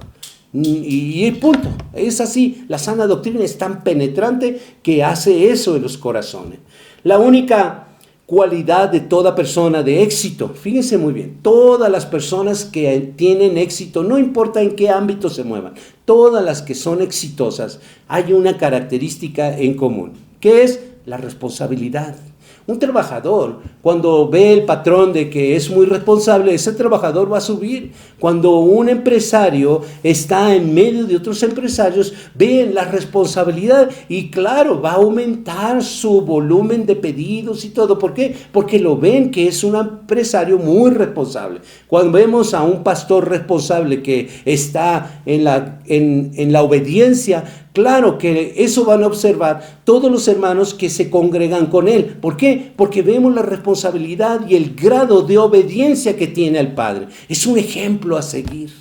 Y punto, es así. La sana doctrina es tan penetrante que hace eso en los corazones. La única cualidad de toda persona de éxito, fíjense muy bien, todas las personas que tienen éxito, no importa en qué ámbito se muevan, todas las que son exitosas, hay una característica en común, que es la responsabilidad. Un trabajador, cuando ve el patrón de que es muy responsable, ese trabajador va a subir. Cuando un empresario está en medio de otros empresarios, ven la responsabilidad y claro, va a aumentar su volumen de pedidos y todo. ¿Por qué? Porque lo ven que es un empresario muy responsable. Cuando vemos a un pastor responsable que está en la obediencia, claro que eso van a observar todos los hermanos que se congregan con él. ¿Por qué? Porque vemos la responsabilidad y el grado de obediencia que tiene al Padre. Es un ejemplo a seguir.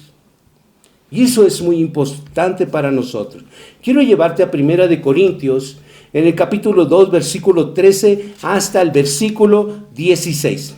Y eso es muy importante para nosotros. Quiero llevarte a 1 Corintios, en el capítulo 2, versículo 13 hasta el versículo 16.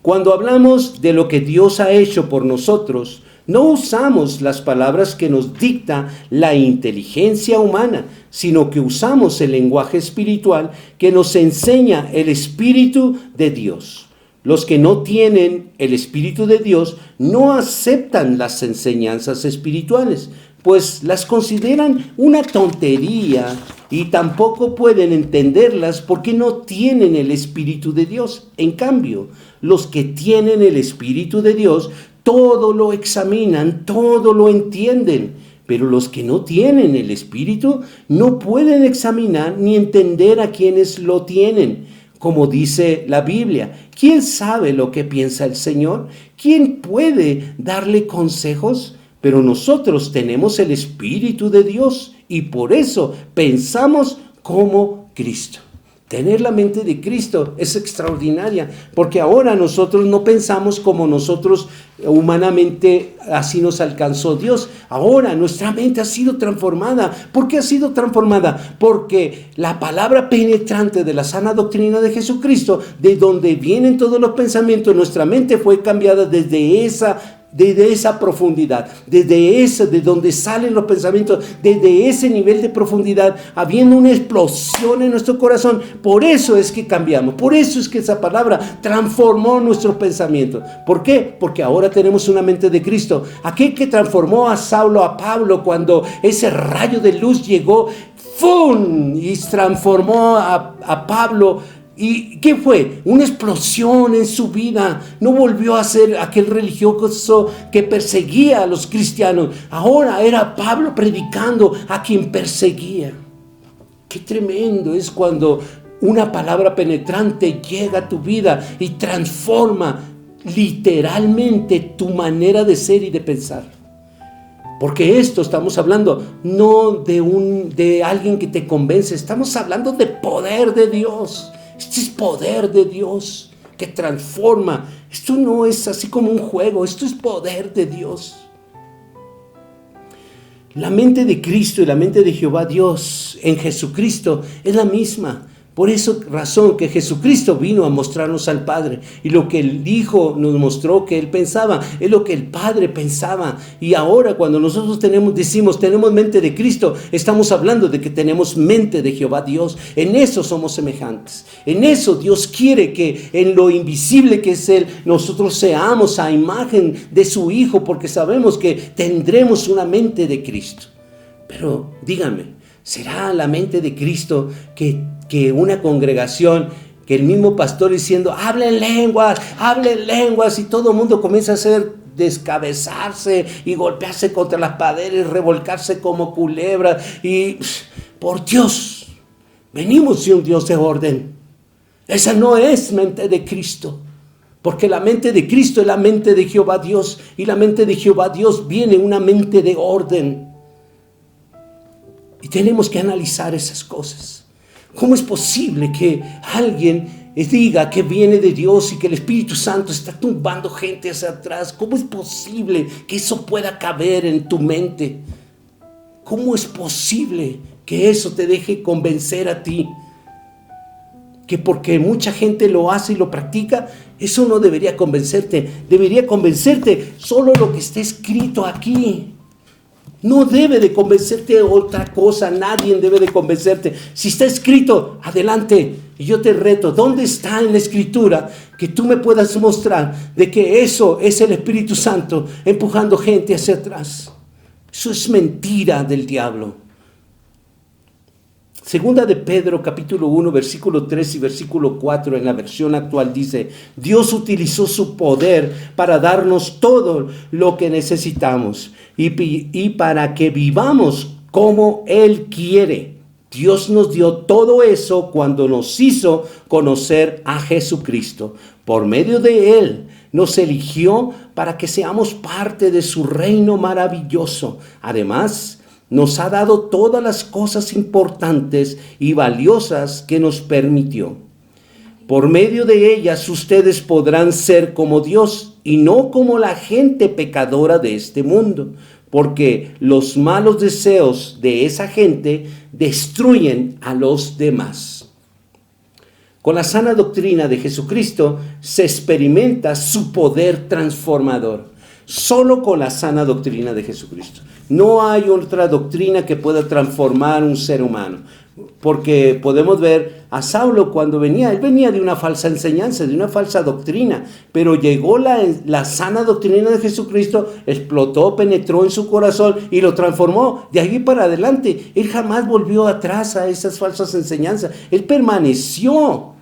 Cuando hablamos de lo que Dios ha hecho por nosotros, no usamos las palabras que nos dicta la inteligencia humana, sino que usamos el lenguaje espiritual que nos enseña el Espíritu de Dios. Los que no tienen el Espíritu de Dios no aceptan las enseñanzas espirituales, pues las consideran una tontería y tampoco pueden entenderlas porque no tienen el Espíritu de Dios. En cambio, los que tienen el Espíritu de Dios todo lo examinan, todo lo entienden, pero los que no tienen el Espíritu no pueden examinar ni entender a quienes lo tienen. Como dice la Biblia, ¿quién sabe lo que piensa el Señor? ¿Quién puede darle consejos? Pero nosotros tenemos el Espíritu de Dios y por eso pensamos como Cristo. Tener la mente de Cristo es extraordinaria, porque ahora nosotros no pensamos como nosotros humanamente así nos alcanzó Dios. Ahora nuestra mente ha sido transformada. ¿Por qué ha sido transformada? Porque la palabra penetrante de la sana doctrina de Jesucristo, de donde vienen todos los pensamientos, nuestra mente fue cambiada desde esa profundidad, de donde salen los pensamientos, desde ese nivel de profundidad, habiendo una explosión en nuestro corazón. Por eso es que cambiamos, por eso es que esa palabra transformó nuestros pensamientos. ¿Por qué? Porque ahora tenemos una mente de Cristo. Aquel que transformó a Saulo, a Pablo, cuando ese rayo de luz llegó, ¡fum!, y transformó a Pablo. ¿Y qué fue? Una explosión en su vida. No volvió a ser aquel religioso que perseguía a los cristianos. Ahora era Pablo predicando a quien perseguía. Qué tremendo es cuando una palabra penetrante llega a tu vida y transforma literalmente tu manera de ser y de pensar. Porque esto estamos hablando no de alguien que te convence, estamos hablando de poder de Dios. Este es poder de Dios que transforma. Esto no es así como un juego, esto es poder de Dios. La mente de Cristo y la mente de Jehová Dios en Jesucristo es la misma. Por esa razón que Jesucristo vino a mostrarnos al Padre. Y lo que el Hijo nos mostró que Él pensaba, es lo que el Padre pensaba. Y ahora cuando nosotros decimos tenemos mente de Cristo, estamos hablando de que tenemos mente de Jehová Dios. En eso somos semejantes. En eso Dios quiere que en lo invisible que es Él, nosotros seamos a imagen de su Hijo, porque sabemos que tendremos una mente de Cristo. Pero díganme, ¿será la mente de Cristo que una congregación, que el mismo pastor diciendo, hablen lenguas, y todo el mundo comienza a descabezarse y golpearse contra las paredes, revolcarse como culebras? Y por Dios, venimos de un Dios de orden. Esa no es mente de Cristo, porque la mente de Cristo es la mente de Jehová Dios, y la mente de Jehová Dios viene una mente de orden. Y tenemos que analizar esas cosas. ¿Cómo es posible que alguien diga que viene de Dios y que el Espíritu Santo está tumbando gente hacia atrás? ¿Cómo es posible que eso pueda caber en tu mente? ¿Cómo es posible que eso te deje convencer a ti? Que porque mucha gente lo hace y lo practica, eso no debería convencerte. Debería convencerte solo lo que está escrito aquí. No debe de convencerte otra cosa, nadie debe de convencerte. Si está escrito, adelante. Y yo te reto, ¿dónde está en la Escritura que tú me puedas mostrar de que eso es el Espíritu Santo empujando gente hacia atrás? Eso es mentira del diablo. Segunda de Pedro, capítulo 1, versículo 3 y versículo 4 en la versión actual dice: Dios utilizó su poder para darnos todo lo que necesitamos y para que vivamos como Él quiere. Dios nos dio todo eso cuando nos hizo conocer a Jesucristo. Por medio de Él nos eligió para que seamos parte de su reino maravilloso. Además, nos ha dado todas las cosas importantes y valiosas que nos permitió. Por medio de ellas ustedes podrán ser como Dios y no como la gente pecadora de este mundo, porque los malos deseos de esa gente destruyen a los demás. Con la sana doctrina de Jesucristo se experimenta su poder transformador. Solo con la sana doctrina de Jesucristo. No hay otra doctrina que pueda transformar un ser humano. Porque podemos ver a Saulo cuando venía, él venía de una falsa enseñanza, de una falsa doctrina, pero llegó la sana doctrina de Jesucristo, explotó, penetró en su corazón y lo transformó. De ahí para adelante, él jamás volvió atrás a esas falsas enseñanzas. Él permaneció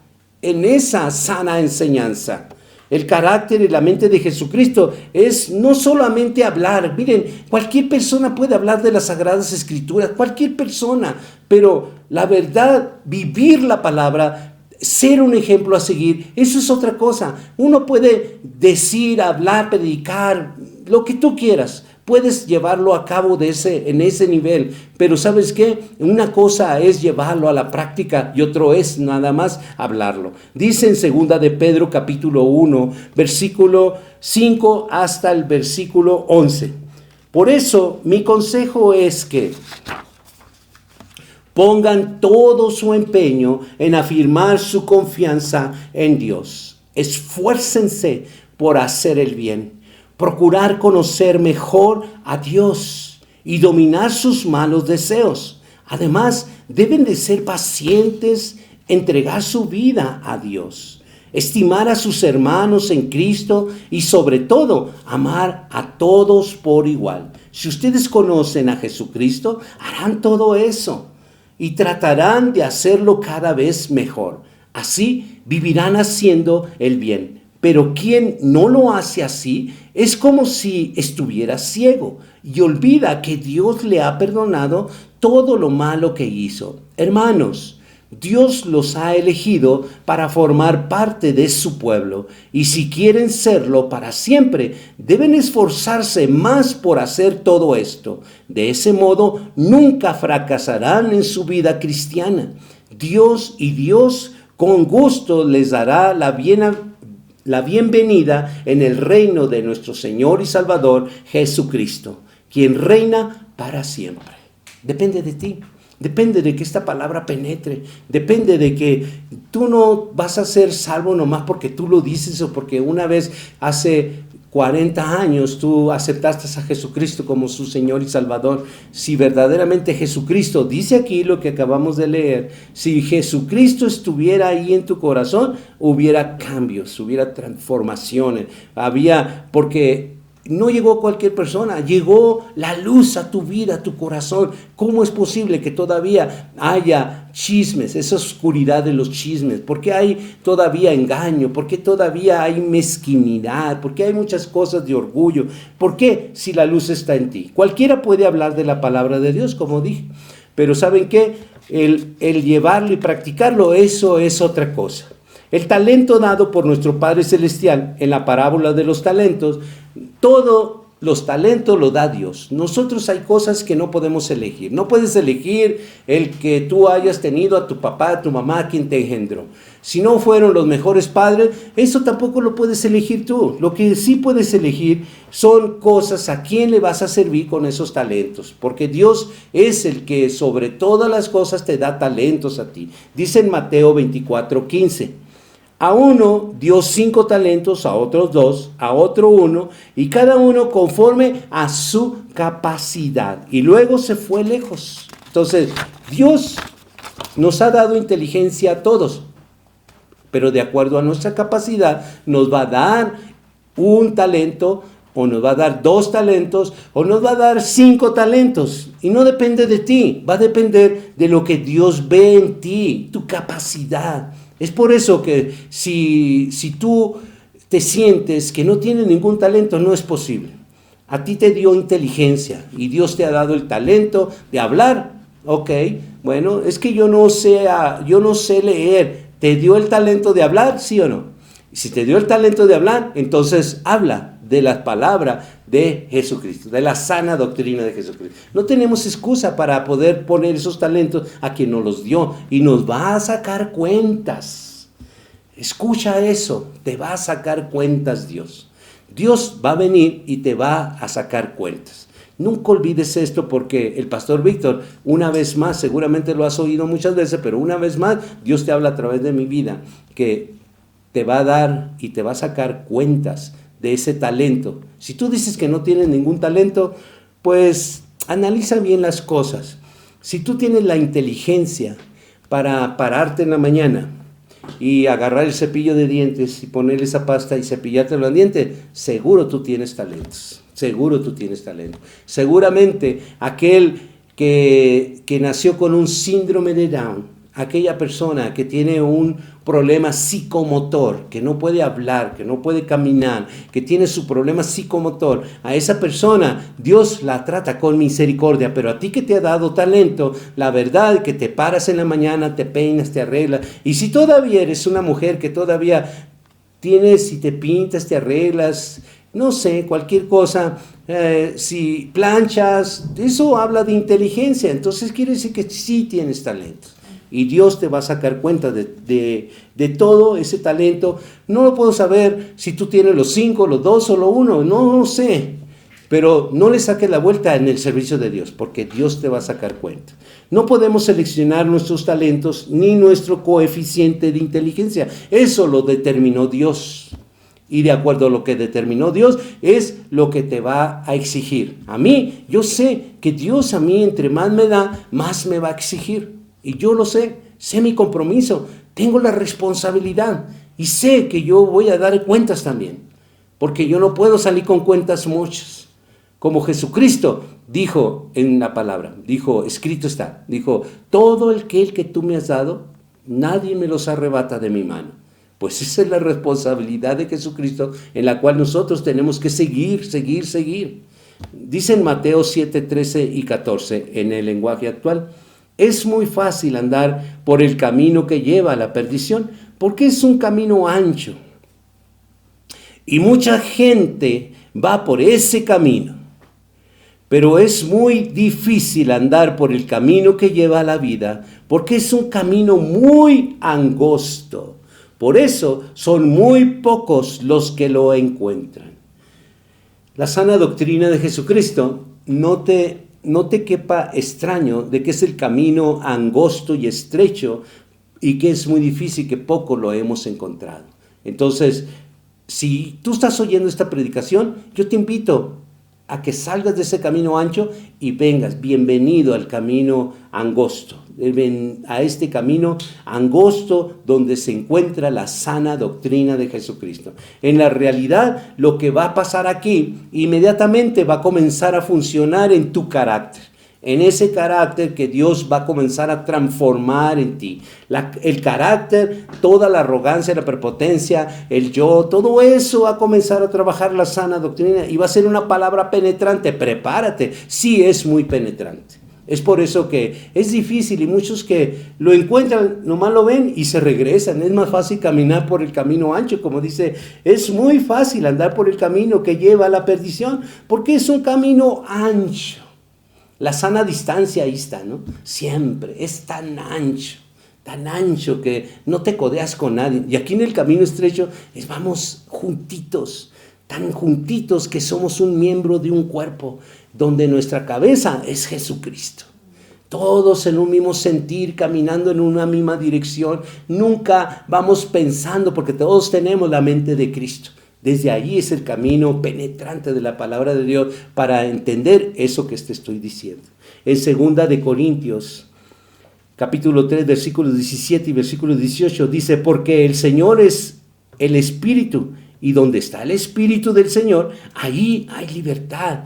en esa sana enseñanza. El carácter y la mente de Jesucristo es no solamente hablar. Miren, cualquier persona puede hablar de las Sagradas Escrituras, cualquier persona, pero la verdad, vivir la palabra, ser un ejemplo a seguir, eso es otra cosa. Uno puede decir, hablar, predicar, lo que tú quieras. Puedes llevarlo a cabo en ese nivel, pero ¿sabes qué? Una cosa es llevarlo a la práctica y otro es nada más hablarlo. Dice en segunda de Pedro capítulo 1, versículo 5 hasta el versículo 11. Por eso mi consejo es que pongan todo su empeño en afirmar su confianza en Dios. Esfuércense por hacer el bien. Procurar conocer mejor a Dios y dominar sus malos deseos. Además, deben de ser pacientes, entregar su vida a Dios, estimar a sus hermanos en Cristo y sobre todo, amar a todos por igual. Si ustedes conocen a Jesucristo, harán todo eso y tratarán de hacerlo cada vez mejor. Así vivirán haciendo el bien. Pero quien no lo hace así es como si estuviera ciego y olvida que Dios le ha perdonado todo lo malo que hizo. Hermanos, Dios los ha elegido para formar parte de su pueblo, y si quieren serlo para siempre, deben esforzarse más por hacer todo esto. De ese modo, nunca fracasarán en su vida cristiana. Dios con gusto les dará la bienvenida en el reino de nuestro Señor y Salvador Jesucristo, quien reina para siempre. Depende de ti. Depende de que esta palabra penetre. Depende de que tú no vas a ser salvo nomás porque tú lo dices o porque una vez hace 40 años tú aceptaste a Jesucristo como su Señor y Salvador. Si verdaderamente Jesucristo, dice aquí lo que acabamos de leer, si Jesucristo estuviera ahí en tu corazón, hubiera cambios, hubiera transformaciones. Porque no llegó cualquier persona, llegó la luz a tu vida, a tu corazón. ¿Cómo es posible que todavía haya chismes, esa oscuridad de los chismes? ¿Por qué hay todavía engaño? ¿Por qué todavía hay mezquinidad? ¿Por qué hay muchas cosas de orgullo? ¿Por qué si la luz está en ti? Cualquiera puede hablar de la palabra de Dios, como dije, pero ¿saben qué? El llevarlo y practicarlo, eso es otra cosa. El talento dado por nuestro Padre Celestial en la parábola de los talentos, todos los talentos lo da Dios. Nosotros hay cosas que no podemos elegir. No puedes elegir el que tú hayas tenido a tu papá, a tu mamá, quien te engendró. Si no fueron los mejores padres, eso tampoco lo puedes elegir tú. Lo que sí puedes elegir son cosas a quién le vas a servir con esos talentos. Porque Dios es el que sobre todas las cosas te da talentos a ti. Dice en Mateo 24:15. A uno dio 5 talentos, a otros 2, a otro 1, y cada uno conforme a su capacidad. Y luego se fue lejos. Entonces, Dios nos ha dado inteligencia a todos, pero de acuerdo a nuestra capacidad nos va a dar un talento, o nos va a dar 2 talentos, o nos va a dar 5 talentos. Y no depende de ti, va a depender de lo que Dios ve en ti, tu capacidad. Es por eso que si tú te sientes que no tienes ningún talento, no es posible. A ti te dio inteligencia y Dios te ha dado el talento de hablar. Ok, bueno, es que yo no sé leer. ¿Te dio el talento de hablar, sí o no? Si te dio el talento de hablar, entonces habla de las palabras de Jesucristo, de la sana doctrina de Jesucristo. No tenemos excusa para poder poner esos talentos a quien nos los dio y nos va a sacar cuentas. Escucha eso, te va a sacar cuentas Dios. Dios va a venir y te va a sacar cuentas. Nunca olvides esto, porque el pastor Víctor, una vez más, seguramente lo has oído muchas veces, pero una vez más Dios te habla a través de mi vida, que te va a dar y te va a sacar cuentas de ese talento. Si tú dices que no tienes ningún talento, pues analiza bien las cosas. Si tú tienes la inteligencia para pararte en la mañana y agarrar el cepillo de dientes y ponerle esa pasta y cepillarte los dientes, seguro tú tienes talentos. Seguro tú tienes talento. Seguramente aquel que nació con un síndrome de Down, aquella persona que tiene un problema psicomotor, que no puede hablar, que no puede caminar, que tiene su problema psicomotor, a esa persona Dios la trata con misericordia. Pero a ti que te ha dado talento, la verdad es que te paras en la mañana, te peinas, te arreglas, y si todavía eres una mujer que todavía tienes y te pintas, te arreglas, no sé, cualquier cosa, si planchas, eso habla de inteligencia. Entonces quiere decir que sí tienes talento. Y Dios te va a sacar cuenta de todo ese talento. No lo puedo saber si tú tienes los 5, los 2 o los 1, no lo sé. Pero no le saques la vuelta en el servicio de Dios, porque Dios te va a sacar cuenta. No podemos seleccionar nuestros talentos ni nuestro coeficiente de inteligencia. Eso lo determinó Dios. Y de acuerdo a lo que determinó Dios, es lo que te va a exigir. A mí, yo sé que Dios a mí, entre más me da, más me va a exigir. Y yo lo sé mi compromiso, tengo la responsabilidad y sé que yo voy a dar cuentas también, porque yo no puedo salir con cuentas muchas. Como Jesucristo dijo en la palabra, dijo, escrito está, dijo, todo el que tú me has dado, nadie me los arrebata de mi mano. Pues esa es la responsabilidad de Jesucristo, en la cual nosotros tenemos que seguir. Dice en Mateo 7, 13 y 14, en el lenguaje actual: es muy fácil andar por el camino que lleva a la perdición, porque es un camino ancho. Y mucha gente va por ese camino. Pero es muy difícil andar por el camino que lleva a la vida, porque es un camino muy angosto. Por eso son muy pocos los que lo encuentran. La sana doctrina de Jesucristo no te quepa extraño de que es el camino angosto y estrecho y que es muy difícil, que poco lo hemos encontrado. Entonces, si tú estás oyendo esta predicación, yo te invito a que salgas de ese camino ancho y vengas. Bienvenido al camino angosto, a este camino angosto donde se encuentra la sana doctrina de Jesucristo. En la realidad, lo que va a pasar aquí inmediatamente va a comenzar a funcionar en tu carácter. En ese carácter que Dios va a comenzar a transformar en ti. El carácter, toda la arrogancia, la prepotencia, el yo, todo eso va a comenzar a trabajar la sana doctrina y va a ser una palabra penetrante. Prepárate, sí es muy penetrante. Es por eso que es difícil y muchos que lo encuentran, nomás lo ven y se regresan. Es más fácil caminar por el camino ancho, como dice, es muy fácil andar por el camino que lleva a la perdición, porque es un camino ancho. La sana distancia ahí está, ¿no? Siempre es tan ancho que no te codeas con nadie. Y aquí en el camino estrecho vamos juntitos, tan juntitos que somos un miembro de un cuerpo, donde nuestra cabeza es Jesucristo. Todos en un mismo sentir, caminando en una misma dirección. Nunca vamos pensando, porque todos tenemos la mente de Cristo. Desde allí es el camino penetrante de la palabra de Dios para entender eso que te estoy diciendo. En 2 de Corintios, capítulo 3, versículos 17 y versículo 18, dice, porque el Señor es el Espíritu, y donde está el Espíritu del Señor, ahí hay libertad.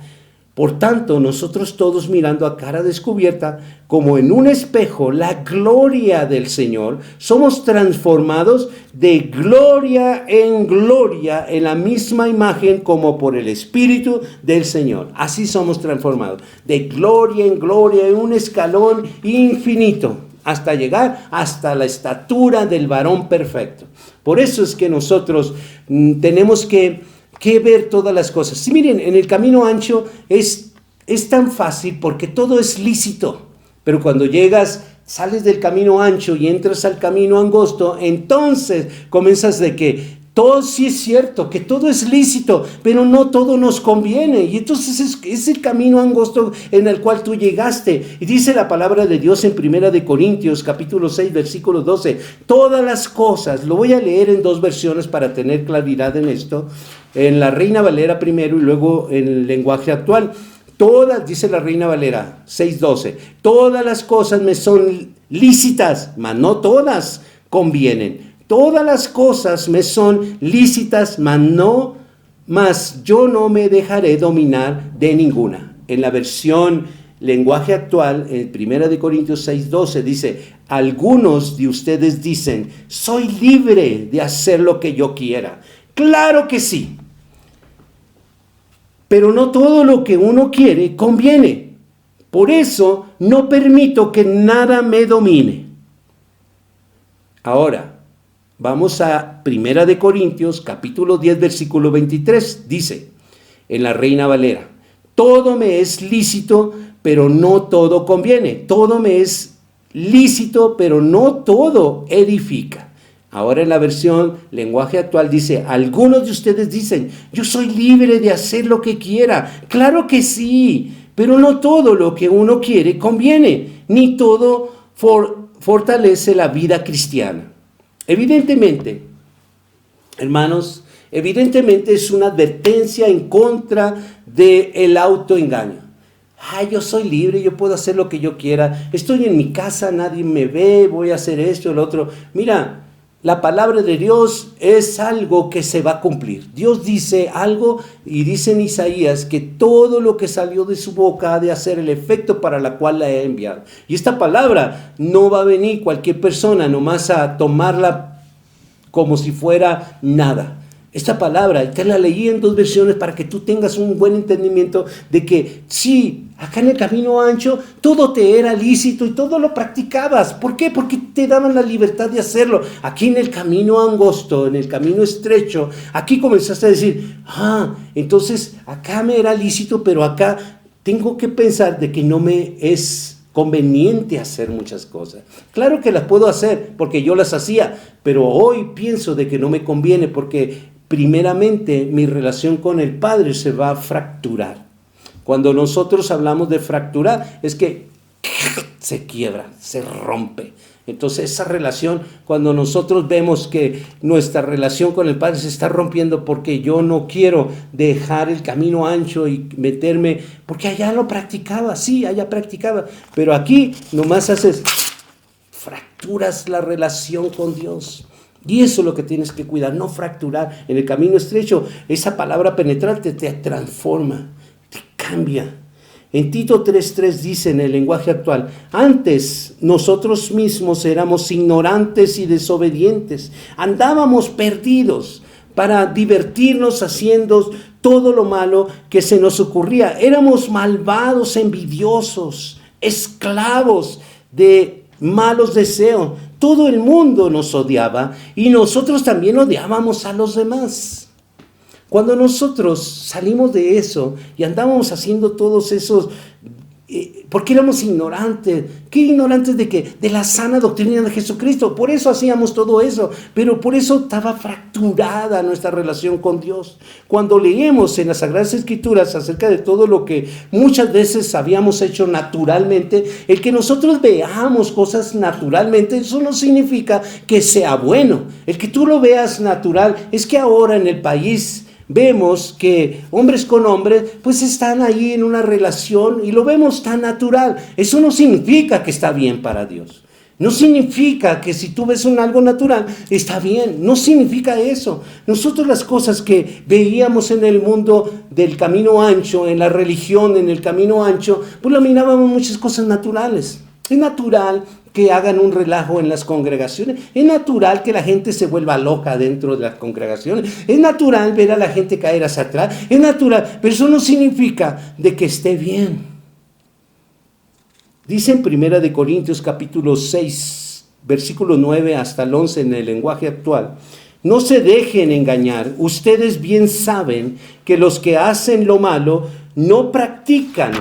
Por tanto, nosotros todos mirando a cara descubierta, como en un espejo, la gloria del Señor, somos transformados de gloria en la misma imagen como por el Espíritu del Señor. Así somos transformados, de gloria en un escalón infinito, hasta llegar hasta la estatura del varón perfecto. Por eso es que nosotros tenemos que ver todas las cosas. Sí, miren, en el camino ancho es tan fácil porque todo es lícito, pero cuando sales del camino ancho y entras al camino angosto, entonces comienzas de que todo sí es cierto, que todo es lícito, pero no todo nos conviene. Y entonces es el camino angosto en el cual tú llegaste. Y dice la palabra de Dios en 1 de Corintios, capítulo 6, versículo 12. Todas las cosas, lo voy a leer en dos versiones para tener claridad en esto. En la Reina Valera primero y luego en el lenguaje actual. Todas, dice la Reina Valera 6:12, todas las cosas me son lícitas, mas no todas convienen. Todas las cosas me son lícitas, mas yo no me dejaré dominar de ninguna. En la versión lenguaje actual, en 1 de Corintios 6:12, dice, algunos de ustedes dicen, soy libre de hacer lo que yo quiera. Claro que sí. Pero no todo lo que uno quiere conviene. Por eso no permito que nada me domine. Ahora, vamos a 1 de Corintios, capítulo 10, versículo 23. Dice, en la Reina Valera, todo me es lícito, pero no todo conviene. Todo me es lícito, pero no todo edifica. Ahora en la versión lenguaje actual dice, algunos de ustedes dicen, yo soy libre de hacer lo que quiera. Claro que sí, pero no todo lo que uno quiere conviene, ni todo fortalece la vida cristiana. Evidentemente, hermanos, es una advertencia en contra del autoengaño. Yo soy libre, yo puedo hacer lo que yo quiera. Estoy en mi casa, nadie me ve, voy a hacer esto y lo otro. Mira, la palabra de Dios es algo que se va a cumplir. Dios dice algo y dice en Isaías que todo lo que salió de su boca ha de hacer el efecto para la cual la he enviado. Y esta palabra no va a venir cualquier persona nomás a tomarla como si fuera nada. Esta palabra, te la leí en dos versiones para que tú tengas un buen entendimiento de que sí, Acá en el camino ancho todo te era lícito y todo lo practicabas. ¿Por qué? Porque te daban la libertad de hacerlo. Aquí en el camino angosto, en el camino estrecho, aquí comenzaste a decir, entonces acá me era lícito, pero acá tengo que pensar de que no me es conveniente hacer muchas cosas. Claro que las puedo hacer porque yo las hacía, pero hoy pienso de que no me conviene porque primeramente mi relación con el Padre se va a fracturar. Cuando nosotros hablamos de fracturar, es que se quiebra, se rompe. Entonces esa relación, cuando nosotros vemos que nuestra relación con el Padre se está rompiendo porque yo no quiero dejar el camino ancho y meterme, porque allá lo practicaba, sí, allá practicaba, pero aquí nomás fracturas la relación con Dios. Y eso es lo que tienes que cuidar, no fracturar. En el camino estrecho, esa palabra penetrante te transforma, te cambia. En Tito 3:3 dice en el lenguaje actual, antes nosotros mismos éramos ignorantes y desobedientes, andábamos perdidos para divertirnos haciendo todo lo malo que se nos ocurría. Éramos malvados, envidiosos, esclavos de malos deseos. Todo el mundo nos odiaba y nosotros también odiábamos a los demás. Cuando nosotros salimos de eso y andábamos haciendo todos esos, porque éramos ignorantes. ¿Qué ignorantes de qué? De la sana doctrina de Jesucristo. Por eso hacíamos todo eso, pero por eso estaba fracturada nuestra relación con Dios. Cuando leemos en las Sagradas Escrituras acerca de todo lo que muchas veces habíamos hecho naturalmente, el que nosotros veamos cosas naturalmente, eso no significa que sea bueno. El que tú lo veas natural es que ahora en el país vemos que hombres con hombres pues están ahí en una relación y lo vemos tan natural. Eso no significa que está bien para Dios. No significa que si tú ves algo natural está bien. No significa eso. Nosotros las cosas que veíamos en el mundo del camino ancho, en la religión, en el camino ancho, pues lo mirábamos muchas cosas naturales. Es natural que hagan un relajo en las congregaciones. Es natural que la gente se vuelva loca dentro de las congregaciones. Es natural ver a la gente caer hacia atrás. Es natural, pero eso no significa de que esté bien. Dice en 1 Corintios capítulo 6, versículo 9 hasta el 11 en el lenguaje actual. No se dejen engañar. Ustedes bien saben que los que hacen lo malo no practican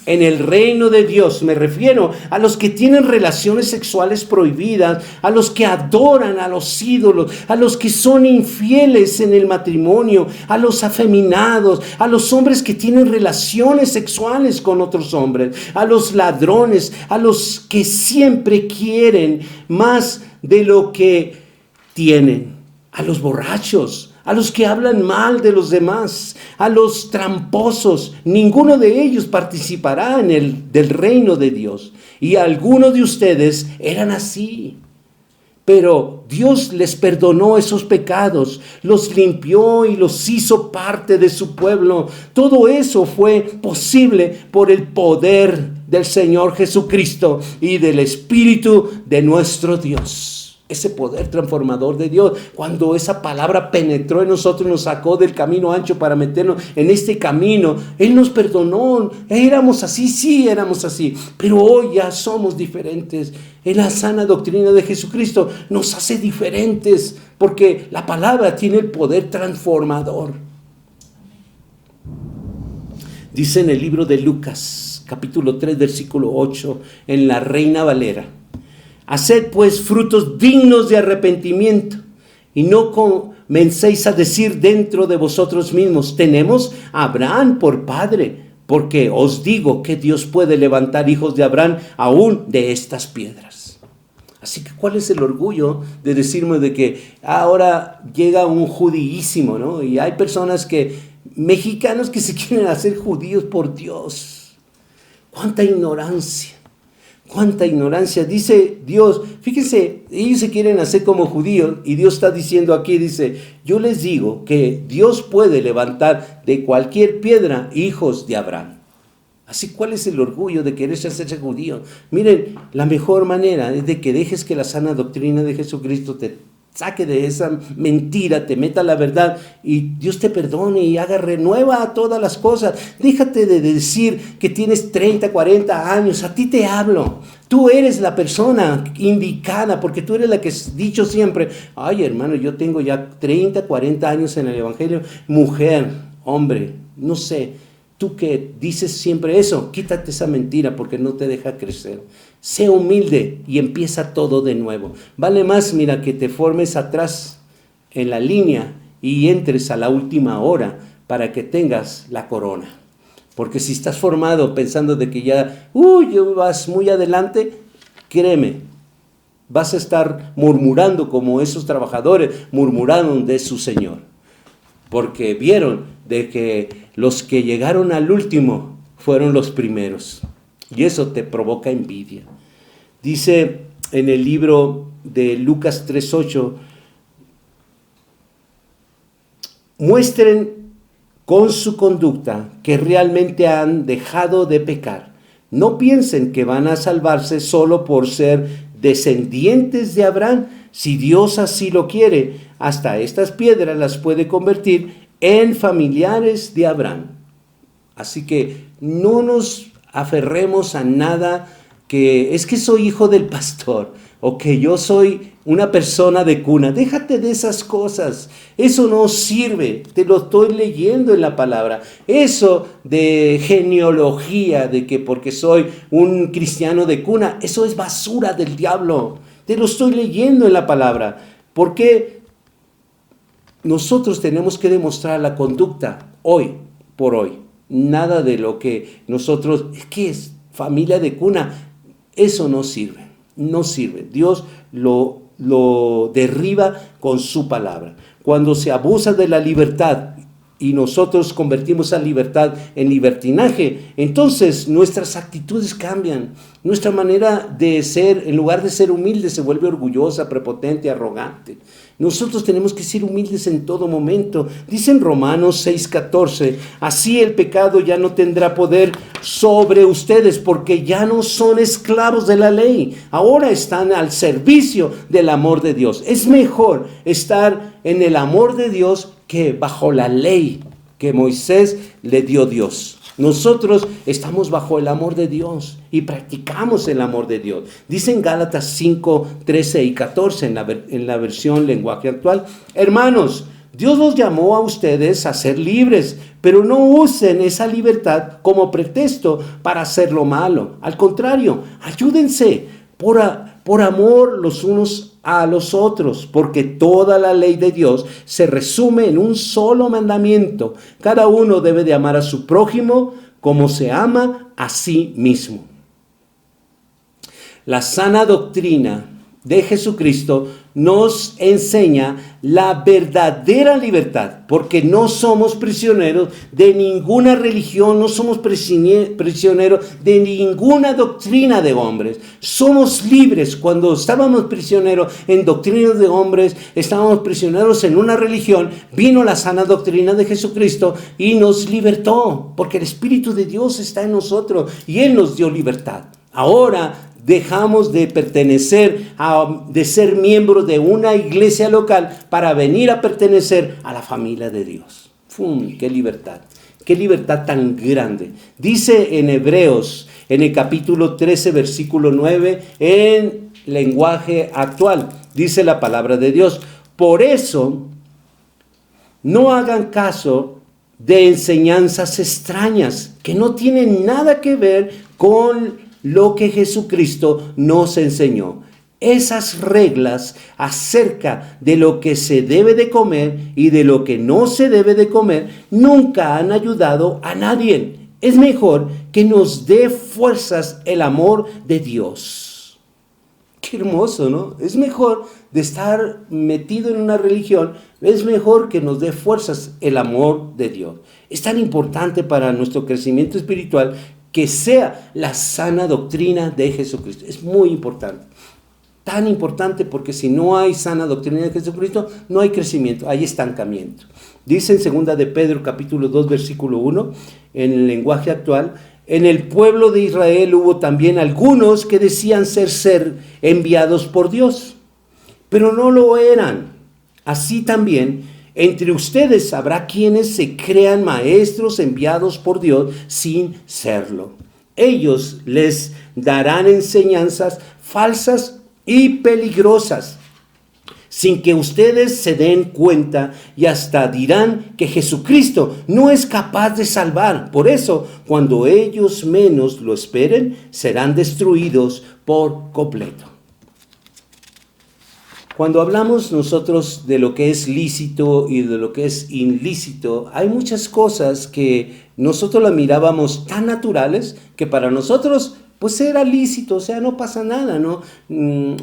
en el reino de Dios. Me refiero a los que tienen relaciones sexuales prohibidas, a los que adoran a los ídolos, a los que son infieles en el matrimonio, a los afeminados, a los hombres que tienen relaciones sexuales con otros hombres, a los ladrones, a los que siempre quieren más de lo que tienen, a los borrachos, a los que hablan mal de los demás, a los tramposos. Ninguno de ellos participará del reino de Dios. Y algunos de ustedes eran así. Pero Dios les perdonó esos pecados, los limpió y los hizo parte de su pueblo. Todo eso fue posible por el poder del Señor Jesucristo y del Espíritu de nuestro Dios. Ese poder transformador de Dios, cuando esa palabra penetró en nosotros, nos sacó del camino ancho para meternos en este camino. Él nos perdonó. Éramos así, sí, éramos así, pero hoy ya somos diferentes. En la sana doctrina de Jesucristo nos hace diferentes, porque la palabra tiene el poder transformador. Dice en el libro de Lucas, capítulo 3, versículo 8, en la Reina Valera: haced pues frutos dignos de arrepentimiento y no comencéis a decir dentro de vosotros mismos, tenemos a Abraham por padre, porque os digo que Dios puede levantar hijos de Abraham aún de estas piedras. Así que ¿cuál es el orgullo de decirme de que ahora llega un judaísmo, ¿no? Y hay personas mexicanos que se quieren hacer judíos por Dios. ¡Cuánta ignorancia! ¡Cuánta ignorancia! Dice Dios, fíjense, ellos se quieren hacer como judíos y Dios está diciendo aquí, dice, yo les digo que Dios puede levantar de cualquier piedra hijos de Abraham. Así, ¿cuál es el orgullo de querer hacerse judío? Miren, la mejor manera es de que dejes que la sana doctrina de Jesucristo te saque de esa mentira, te meta la verdad y Dios te perdone y haga renueva todas las cosas. Déjate de decir que tienes 30, 40 años, a ti te hablo. Tú eres la persona indicada porque tú eres la que has dicho siempre, ay hermano, yo tengo ya 30, 40 años en el Evangelio. Mujer, hombre, no sé, tú que dices siempre eso, quítate esa mentira porque no te deja crecer. Sé humilde y empieza todo de nuevo. Vale más, mira, que te formes atrás en la línea y entres a la última hora para que tengas la corona. Porque si estás formado pensando de que ya, vas muy adelante, créeme, vas a estar murmurando como esos trabajadores murmuraron de su Señor. Porque vieron de que los que llegaron al último fueron los primeros. Y eso te provoca envidia. Dice en el libro de Lucas 3:8, muestren con su conducta que realmente han dejado de pecar. No piensen que van a salvarse solo por ser descendientes de Abraham. Si Dios así lo quiere, hasta estas piedras las puede convertir en familiares de Abraham. Así que no nos aferremos a nada que es que soy hijo del pastor o que yo soy una persona de cuna. Déjate de esas cosas. Eso no sirve. Te lo estoy leyendo en la palabra. Eso de genealogía, de que porque soy un cristiano de cuna, eso es basura del diablo. Te lo estoy leyendo en la palabra. Porque nosotros tenemos que demostrar la conducta hoy por hoy. Nada de lo que nosotros, es que es familia de cuna, eso no sirve, no sirve. Dios lo derriba con su palabra. Cuando se abusa de la libertad y nosotros convertimos a libertad en libertinaje, entonces nuestras actitudes cambian. Nuestra manera de ser, en lugar de ser humilde, se vuelve orgullosa, prepotente, arrogante. Nosotros tenemos que ser humildes en todo momento. Dice en Romanos 6:14, así el pecado ya no tendrá poder sobre ustedes porque ya no son esclavos de la ley. Ahora están al servicio del amor de Dios. Es mejor estar en el amor de Dios que bajo la ley que Moisés le dio Dios. Nosotros estamos bajo el amor de Dios y practicamos el amor de Dios. Dice en Gálatas 5, 13 y 14 en la versión lenguaje actual, hermanos, Dios los llamó a ustedes a ser libres, pero no usen esa libertad como pretexto para hacer lo malo. Al contrario, ayúdense por amor los unos a los otros, porque toda la ley de Dios se resume en un solo mandamiento. Cada uno debe de amar a su prójimo como se ama a sí mismo. La sana doctrina de Jesucristo nos enseña la verdadera libertad, porque no somos prisioneros de ninguna religión, no somos prisioneros de ninguna doctrina de hombres. Somos libres. Cuando estábamos prisioneros en doctrinas de hombres, estábamos prisioneros en una religión, vino la sana doctrina de Jesucristo y nos libertó, porque el Espíritu de Dios está en nosotros y Él nos dio libertad. Ahora dejamos de pertenecer, de ser miembros de una iglesia local para venir a pertenecer a la familia de Dios. ¡Fum! ¡Qué libertad! ¡Qué libertad tan grande! Dice en Hebreos, en el capítulo 13, versículo 9, en lenguaje actual, dice la palabra de Dios, por eso no hagan caso de enseñanzas extrañas que no tienen nada que ver con lo que Jesucristo nos enseñó. Esas reglas acerca de lo que se debe de comer y de lo que no se debe de comer nunca han ayudado a nadie. Es mejor que nos dé fuerzas el amor de Dios. Qué hermoso, ¿no? Es mejor de estar metido en una religión, es mejor que nos dé fuerzas el amor de Dios. Es tan importante para nuestro crecimiento espiritual que sea la sana doctrina de Jesucristo. Es muy importante. Tan importante porque si no hay sana doctrina de Jesucristo, no hay crecimiento, hay estancamiento. Dice en 2 de Pedro capítulo 2 versículo 1, en el lenguaje actual, en el pueblo de Israel hubo también algunos que decían ser enviados por Dios, pero no lo eran. Así también, entre ustedes habrá quienes se crean maestros enviados por Dios sin serlo. Ellos les darán enseñanzas falsas y peligrosas, sin que ustedes se den cuenta, y hasta dirán que Jesucristo no es capaz de salvar. Por eso, cuando ellos menos lo esperen, serán destruidos por completo. Cuando hablamos nosotros de lo que es lícito y de lo que es ilícito, hay muchas cosas que nosotros las mirábamos tan naturales que para nosotros pues era lícito, o sea, no pasa nada, ¿no?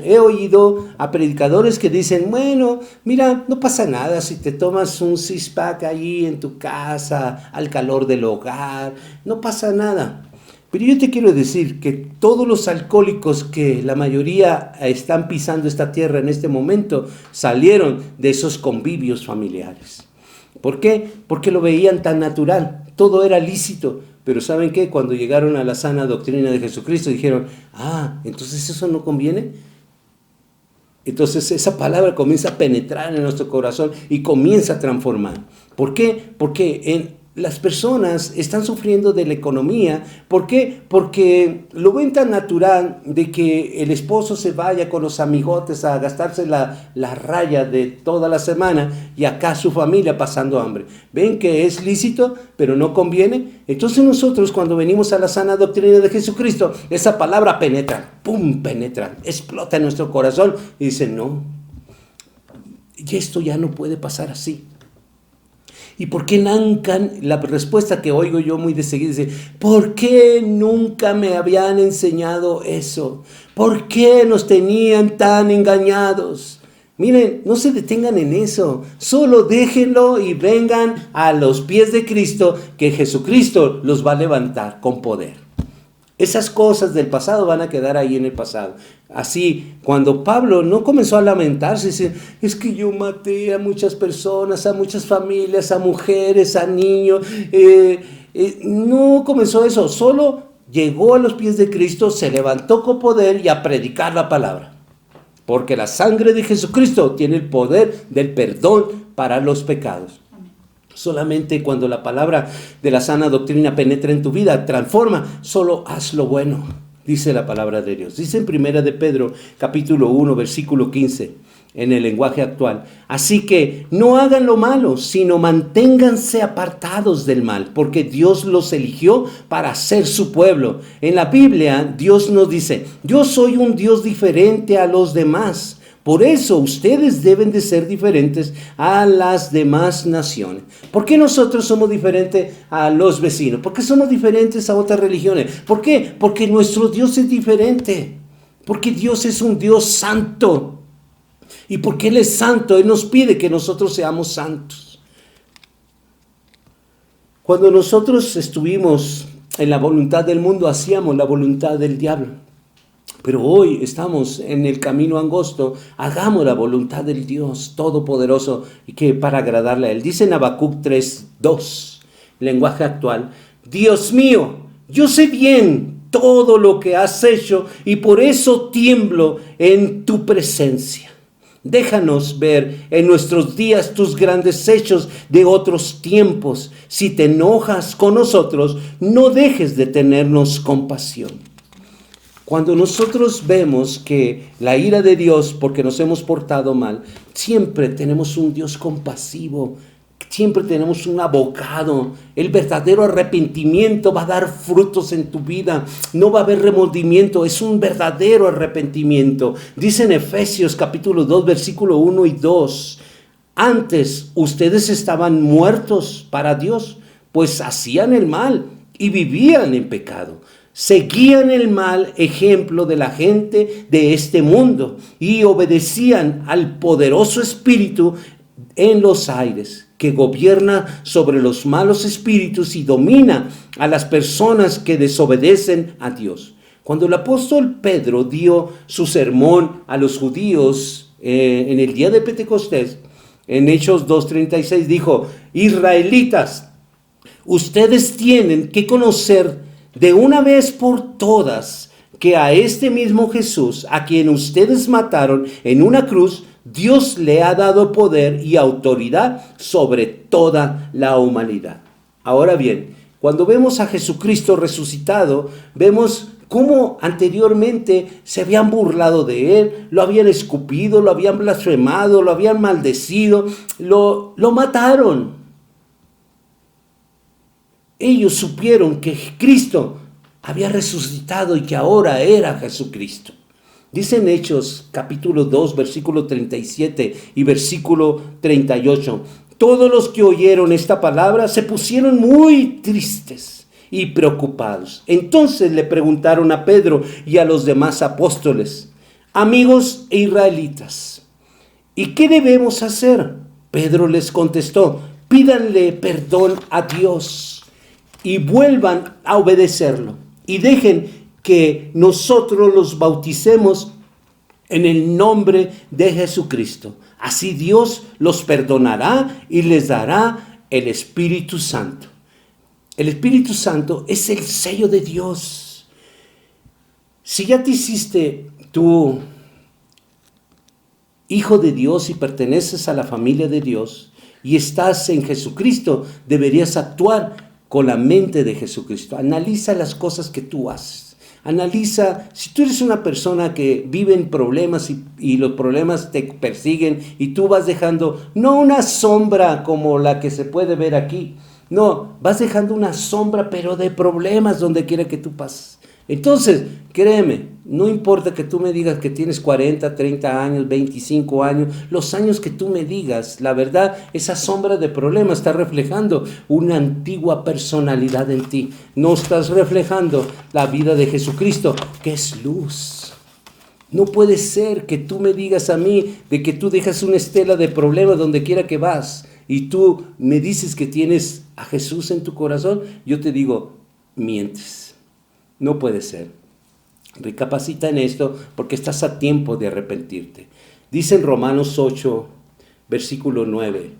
He oído a predicadores que dicen, bueno, mira, no pasa nada si te tomas un six-pack ahí en tu casa, al calor del hogar, no pasa nada. Pero yo te quiero decir que todos los alcohólicos que la mayoría están pisando esta tierra en este momento salieron de esos convivios familiares. ¿Por qué? Porque lo veían tan natural, todo era lícito. Pero ¿saben qué? Cuando llegaron a la sana doctrina de Jesucristo dijeron, entonces eso no conviene. Entonces esa palabra comienza a penetrar en nuestro corazón y comienza a transformar. ¿Por qué? Porque las personas están sufriendo de la economía. ¿Por qué? Porque lo ven tan natural de que el esposo se vaya con los amigotes a gastarse la raya de toda la semana y acá su familia pasando hambre. Ven que es lícito, pero no conviene. Entonces nosotros cuando venimos a la sana doctrina de Jesucristo, esa palabra penetra, ¡pum!, penetra, explota en nuestro corazón y dice, no, y esto ya no puede pasar así. ¿Y por qué nunca? La respuesta que oigo yo muy de seguida dice, ¿por qué nunca me habían enseñado eso? ¿Por qué nos tenían tan engañados? Miren, no se detengan en eso, solo déjenlo y vengan a los pies de Cristo, que Jesucristo los va a levantar con poder. Esas cosas del pasado van a quedar ahí en el pasado. Así, cuando Pablo no comenzó a lamentarse, dice, es que yo maté a muchas personas, a muchas familias, a mujeres, a niños. No comenzó eso, solo llegó a los pies de Cristo, se levantó con poder y a predicar la palabra. Porque la sangre de Jesucristo tiene el poder del perdón para los pecados. Solamente cuando la palabra de la sana doctrina penetra en tu vida, transforma, solo haz lo bueno, dice la palabra de Dios. Dice en 1 de Pedro, capítulo 1, versículo 15, en el lenguaje actual. Así que no hagan lo malo, sino manténganse apartados del mal, porque Dios los eligió para ser su pueblo. En la Biblia, Dios nos dice, yo soy un Dios diferente a los demás. Por eso ustedes deben de ser diferentes a las demás naciones. ¿Por qué nosotros somos diferentes a los vecinos? ¿Por qué somos diferentes a otras religiones? ¿Por qué? Porque nuestro Dios es diferente. Porque Dios es un Dios santo. Y porque Él es santo, Él nos pide que nosotros seamos santos. Cuando nosotros estuvimos en la voluntad del mundo, hacíamos la voluntad del diablo. Pero hoy estamos en el camino angosto, hagamos la voluntad del Dios Todopoderoso y que para agradarle a Él. Dice en Habacuc 3:2, lenguaje actual, Dios mío, yo sé bien todo lo que has hecho y por eso tiemblo en tu presencia. Déjanos ver en nuestros días tus grandes hechos de otros tiempos. Si te enojas con nosotros, no dejes de tenernos compasión. Cuando nosotros vemos que la ira de Dios, porque nos hemos portado mal, siempre tenemos un Dios compasivo, siempre tenemos un abogado. El verdadero arrepentimiento va a dar frutos en tu vida, no va a haber remordimiento, es un verdadero arrepentimiento. Dice en Efesios capítulo 2, versículo 1 y 2, antes ustedes estaban muertos para Dios, pues hacían el mal y vivían en pecado. Seguían el mal ejemplo de la gente de este mundo y obedecían al poderoso espíritu en los aires, que gobierna sobre los malos espíritus y domina a las personas que desobedecen a Dios. Cuando el apóstol Pedro dio su sermón a los judíos en el día de Pentecostés, en Hechos 2:36 dijo, israelitas, ustedes tienen que conocer de una vez por todas que a este mismo Jesús, a quien ustedes mataron en una cruz, Dios le ha dado poder y autoridad sobre toda la humanidad. Ahora bien, cuando vemos a Jesucristo resucitado, vemos cómo anteriormente se habían burlado de él, lo habían escupido, lo habían blasfemado, lo habían maldecido, lo mataron. Ellos supieron que Cristo había resucitado y que ahora era Jesucristo. Dice en Hechos capítulo 2, versículo 37 y versículo 38. Todos los que oyeron esta palabra se pusieron muy tristes y preocupados. Entonces le preguntaron a Pedro y a los demás apóstoles: amigos e israelitas, ¿y qué debemos hacer? Pedro les contestó: pídanle perdón a Dios y vuelvan a obedecerlo, y dejen que nosotros los bauticemos en el nombre de Jesucristo. Así Dios los perdonará y les dará el Espíritu Santo. El Espíritu Santo es el sello de Dios. Si ya te hiciste tú hijo de Dios y perteneces a la familia de Dios y estás en Jesucristo, deberías actuar con la mente de Jesucristo. Analiza las cosas que tú haces. Analiza, si tú eres una persona que vive en problemas y los problemas te persiguen y tú vas dejando, no una sombra como la que se puede ver aquí, no, vas dejando una sombra pero de problemas donde quiera que tú pases. Entonces, créeme, no importa que tú me digas que tienes 40, 30 años, 25 años, los años que tú me digas, la verdad, esa sombra de problema está reflejando una antigua personalidad en ti. No estás reflejando la vida de Jesucristo, que es luz. No puede ser que tú me digas a mí de que tú dejas una estela de problemas donde quiera que vas y tú me dices que tienes a Jesús en tu corazón. Yo te digo, mientes. No puede ser. Recapacita en esto porque estás a tiempo de arrepentirte. Dice en Romanos 8, versículo 9.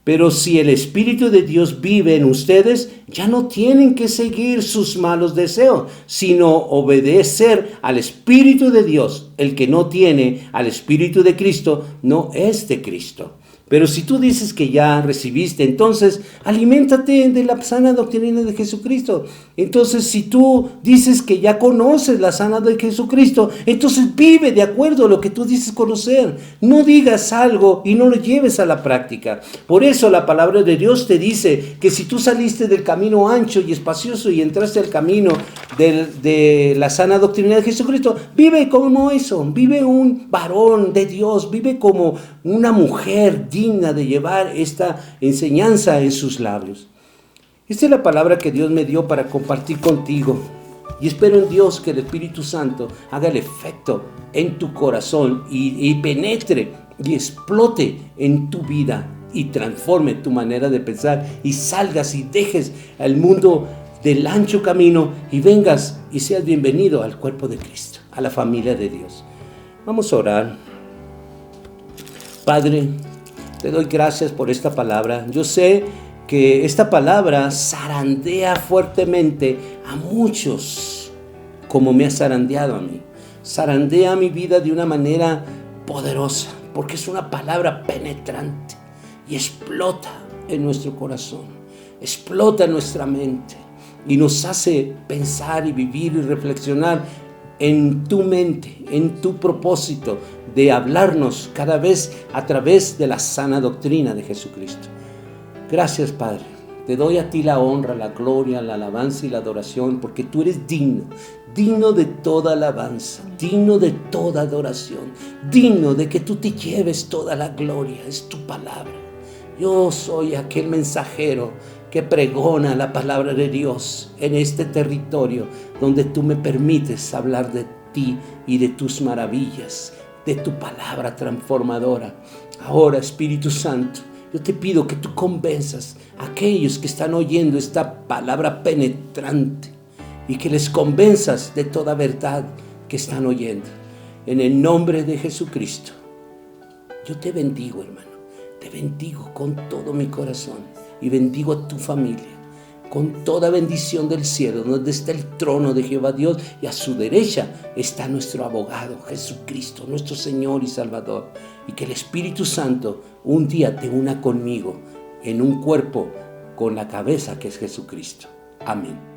Pero si el Espíritu de Dios vive en ustedes, ya no tienen que seguir sus malos deseos, sino obedecer al Espíritu de Dios. El que no tiene al Espíritu de Cristo no es de Cristo. Pero si tú dices que ya recibiste, entonces aliméntate de la sana doctrina de Jesucristo. Entonces si tú dices que ya conoces la sana de Jesucristo, entonces vive de acuerdo a lo que tú dices conocer. No digas algo y no lo lleves a la práctica. Por eso la palabra de Dios te dice que si tú saliste del camino ancho y espacioso y entraste al camino de la sana doctrina de Jesucristo, vive como eso, vive un varón de Dios, vive como una mujer digna de llevar esta enseñanza en sus labios. Esta es la palabra que Dios me dio para compartir contigo. Y espero en Dios que el Espíritu Santo haga el efecto en tu corazón y penetre y explote en tu vida y transforme tu manera de pensar y salgas y dejes al mundo del ancho camino y vengas y seas bienvenido al cuerpo de Cristo, a la familia de Dios. Vamos a orar. Padre, te doy gracias por esta palabra. Yo sé que esta palabra zarandea fuertemente a muchos, como me ha zarandeado a mí. Zarandea mi vida de una manera poderosa, porque es una palabra penetrante y explota en nuestro corazón, explota en nuestra mente y nos hace pensar y vivir y reflexionar en tu mente, en tu propósito de hablarnos cada vez a través de la sana doctrina de Jesucristo. Gracias, Padre. Te doy a ti la honra, la gloria, la alabanza y la adoración, porque tú eres digno, digno de toda alabanza, digno de toda adoración, digno de que tú te lleves toda la gloria. Es tu palabra. Yo soy aquel mensajero que pregona la palabra de Dios en este territorio donde tú me permites hablar de ti y de tus maravillas, de tu palabra transformadora. Ahora, Espíritu Santo, yo te pido que tú convenzas a aquellos que están oyendo esta palabra penetrante y que les convenzas de toda verdad que están oyendo. En el nombre de Jesucristo, yo te bendigo, hermano. Te bendigo con todo mi corazón y bendigo a tu familia. con toda bendición del cielo, donde está el trono de Jehová Dios, y a su derecha está nuestro abogado, Jesucristo, nuestro Señor y Salvador. Y que el Espíritu Santo un día te una conmigo en un cuerpo con la cabeza que es Jesucristo. Amén.